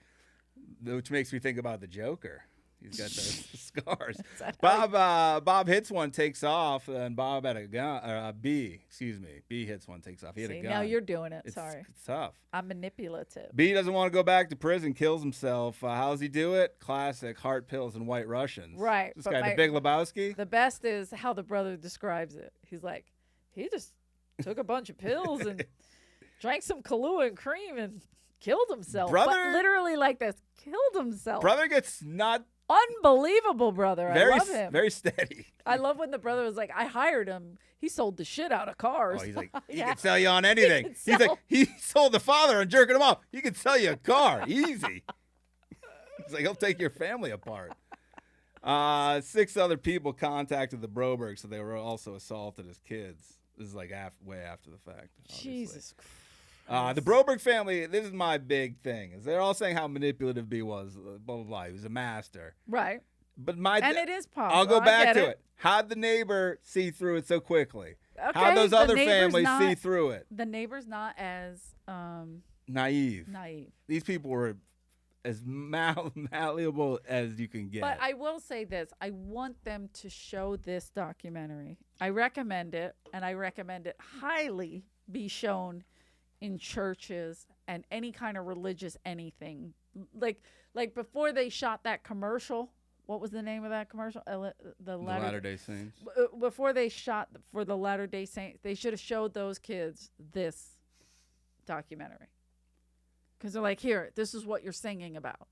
Which makes me think about the Joker. He's got those scars. that right? Bob hits one, takes off, and Bob had a gun. B hits one, takes off. He had See, a gun. now you're doing it. It's, Sorry. It's tough. I'm manipulative. B doesn't want to go back to prison, kills himself. How does he do it? Classic heart pills and white Russians. Right, This but guy, my- the Big Lebowski. The best is how the brother describes it. He's like, he just took a bunch of pills and drank some Kahlua and cream and killed himself. Brother- But literally like this, killed himself. Brother gets not Unbelievable brother. I love him. very steady. I love when the brother was like, I hired him. He sold the shit out of cars. Oh, he's like, he Yeah. can sell you on anything. can He's like, sell- he sold the father on jerking him off. He can sell you a car, easy. He's like, he'll take your family apart. 6 other people contacted the Brobergs, so they were also assaulted as kids. This is like way after the fact. Obviously. Jesus Christ. The Broberg family, this is my big thing, is they're all saying how manipulative B was, blah, blah, blah. He was a master. Right. But And it is possible. I'll go I back get to it. How'd the neighbor see through it so quickly? Okay, How'd those the other neighbor's families not- see through it? The neighbor's not as Naive. naive. These people were as malleable as you can get. But I will say this. I want them to show this documentary. I recommend it, and I recommend it highly be shown in churches and any kind of religious anything. Like before they shot that commercial. What was the name of that commercial? The Latter-day Saints. Before they shot for the Latter-day Saints, they should have showed those kids this documentary. Because they're like, here, this is what you're singing about.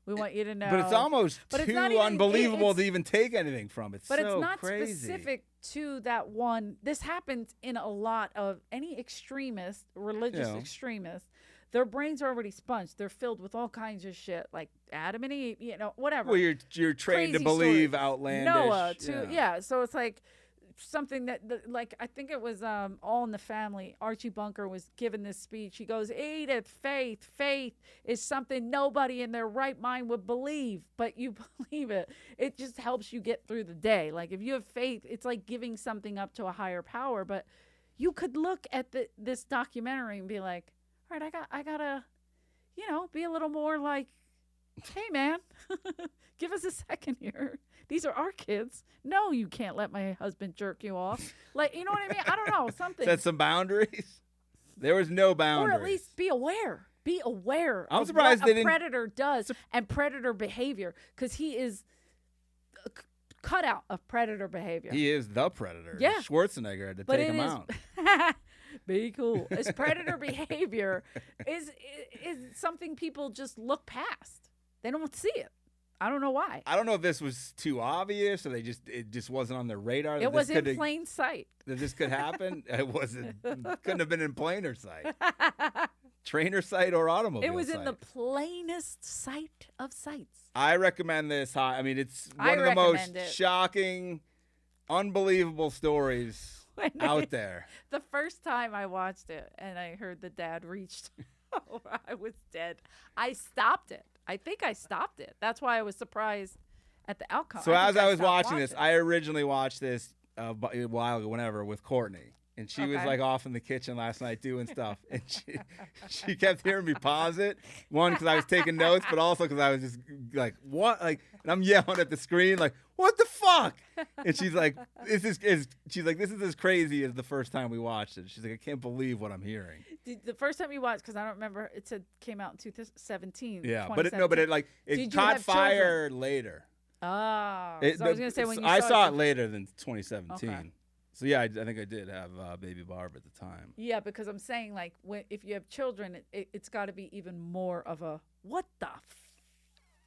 We want you to know. But it's almost But it's too not even- unbelievable it's- to even take anything from it. But so it's not crazy. specific to that one. This happens in a lot of any extremist, religious extremist. Their brains are already sponged. They're filled with all kinds of shit, like Adam and Eve, whatever. Well, you're trained to Crazy believe stories. outlandish. Noah, too. Yeah. So it's like something that, like, I think it was All in the Family. Archie Bunker was giving this speech. He goes, Edith, faith is something nobody in their right mind would believe, but you believe it. It just helps you get through the day. Like, if you have faith, it's like giving something up to a higher power. But you could look at this documentary and be like, all right, I gotta, be a little more like Hey, man, give us a second here. These are our kids. No, you can't let my husband jerk you off. Like, you know what I mean? I don't know, something. Set some boundaries. There was no boundaries. Or at least be aware. Be aware I'm of surprised what they a didn't- predator does and predator behavior, because he is a cut out of predator behavior. He is the predator. Yeah. Schwarzenegger had to But take it him is out. be cool. His predator behavior is something people just look past. They don't see it. I don't know why. I don't know if this was too obvious or it just wasn't on their radar. It was in plain sight. That this could happen. It wasn't. Couldn't have been in plainer sight. Trainer sight or automobile It was sight. in the plainest sight of sights. I recommend this. I mean, it's I one of the most recommend it. shocking, unbelievable stories out there. The first time I watched it and I heard the dad reached, I was dead. I stopped it. I think I stopped it. That's why I was surprised at the outcome. So as think I was stopped watching this, it. I originally watched this a while ago, whenever, with Courtney. And she was Okay. like off in the kitchen last night doing stuff. And she kept hearing me pause it. One, because I was taking notes, but also because I was just like, what? Like, and I'm yelling at the screen, like, what the fuck? And she's like, this is as crazy as the first time we watched it. She's like, I can't believe what I'm hearing. The first time you watched, because I don't remember, it said came out in 2017. Yeah, but it 2017. it Did you caught have fire later. Oh, so I was going to say when you I saw it it later than 2017. Okay. So yeah, I think I did have baby Barb at the time. Yeah, because I'm saying, like, if you have children, it's got to be even more of a, what the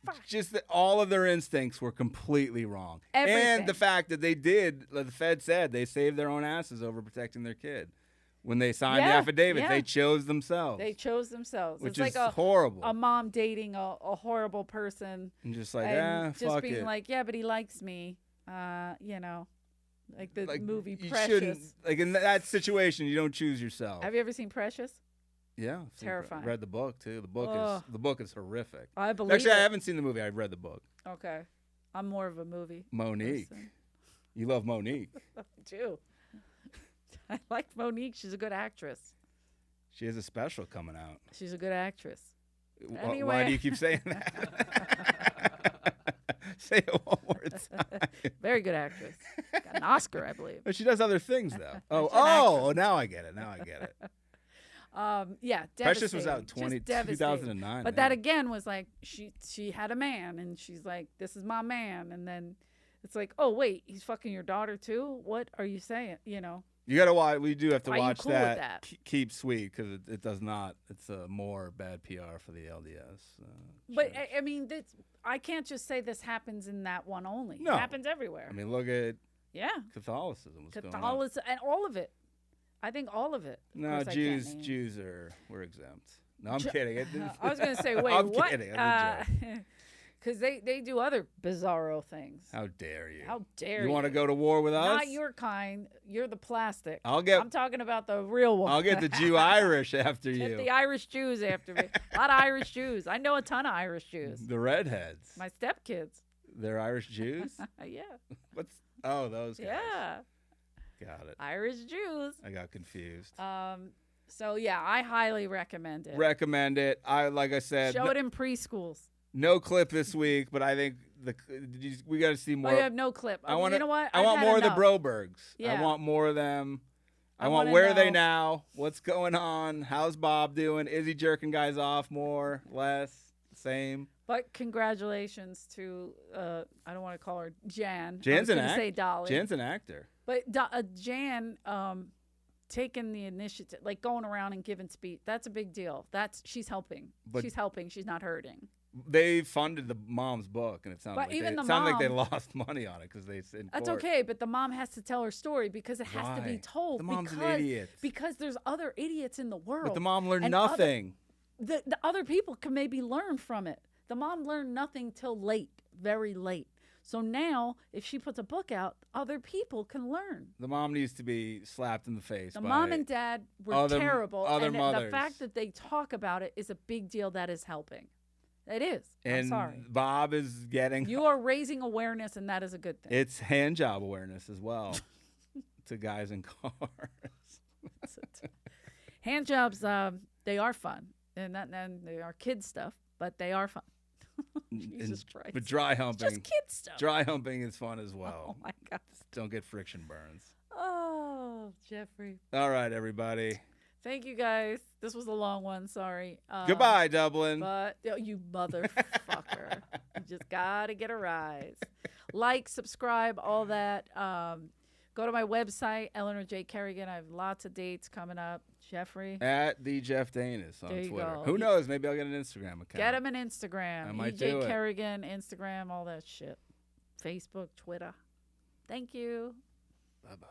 fuck? Just that all of their instincts were completely wrong. Everything. And the fact that they did, like the Fed said, they saved their own asses over protecting their kid. When they signed the Yeah, affidavit, yeah. they chose themselves. They chose themselves. Which it's is like horrible. a mom dating a horrible person. And just like, and just fuck being it. like, yeah, but he likes me. You know, like the Like, movie you Precious. shouldn't- Like in that situation, you don't choose yourself. Have you ever seen Precious? Yeah. I've seen- Terrifying. Read the book too. Ugh. The book is horrific. I believe Actually, it. I haven't seen the movie. I've read the book. Okay. I'm more of a movie Monique. person. You love Monique. I do. I like Monique. She's a good actress. She has a special coming out. She's a good actress. Why Anyway. do you keep saying that? Say it one more time. Very good actress. Got an Oscar, I believe. But she does other things though. She's an Oh, now I get it. Yeah, Precious was devastating. out Just devastating. 2009. But that again was like she had a man and she's like, this is my man, and then it's like, oh wait, he's fucking your daughter too. What are you saying? You know. You gotta watch. We do have to Are you watch cool with that. that? Keep Sweet, because it does not. It's a more bad PR for the LDS. But church. I mean, I can't just say this happens in that one only. No. It happens everywhere. I mean, look at yeah, Catholicism. What's going on? Catholicism and all of it. I think all of it. Of No, course I can't name. Jews we're exempt. No, I'm kidding. I was gonna say, wait, I'm what? kidding. I'm a joke. Because they do other bizarro things. How dare you? How dare you you? want to go to war with us? Not your kind. You're the plastic. I'm talking about the real one. I'll get the Jew Irish after Get you. the Irish Jews after me. A lot of Irish Jews. I know a ton of Irish Jews. The redheads. My stepkids. They're Irish Jews? Yeah. Those guys. Yeah. Got it. Irish Jews. I got confused. So yeah, I highly recommend it. Recommend it. Like I said, Show it in preschools. no clip this week, but I think we got to see more. Oh, you have no clip. You know what? I I've want had more enough. of the Brobergs. Yeah. I want more of them. I want wanna where are they know. now? What's going on? How's Bob doing? Is he jerking guys off more, less, same? But congratulations to I don't want to call her Jan. Jan's I an was gonna actor. say Dolly. Jan's an actor. But Jan taking the initiative, like going around and giving speech, that's a big deal. She's helping. But- She's helping. She's not hurting. They funded the mom's book, and it sounded But like even they, the it sounded like they mom- lost money on it because they said That's okay, but the mom has to tell her story because it has to be Why? told. The mom's an because, idiot. Because there's other idiots in the world. But the mom learned and nothing. The other people can maybe learn from it. The mom learned nothing till late, very late. So now, if she puts a book out, other people can learn. The mom needs to be slapped in the face. The by mom and dad were other- terrible, other and the mothers. fact that they talk about it is a big deal. That is helping. It is. I'm and sorry. Bob is getting. You are raising awareness, and that is a good thing. It's hand job awareness as well to guys in cars. Hand jobs, they are fun, and they are kid stuff, but they are fun. Jesus Christ. But dry It's humping. just kid stuff. Dry humping is fun as well. Oh my God. Just don't get friction burns. Oh, Jeffrey. All right, everybody. Thank you guys. This was a long one. Sorry. Goodbye, Dublin. But you motherfucker. You just gotta get a rise. Like, subscribe, all that. Go to my website, Eleanor J. Kerrigan. I have lots of dates coming up. Jeffrey. At the Jeff Danis on There you Twitter. go. Who knows? Maybe I'll get an Instagram account. Get him an Instagram. I might EJ do it. Kerrigan, Instagram, all that shit. Facebook, Twitter. Thank you. Bye-bye.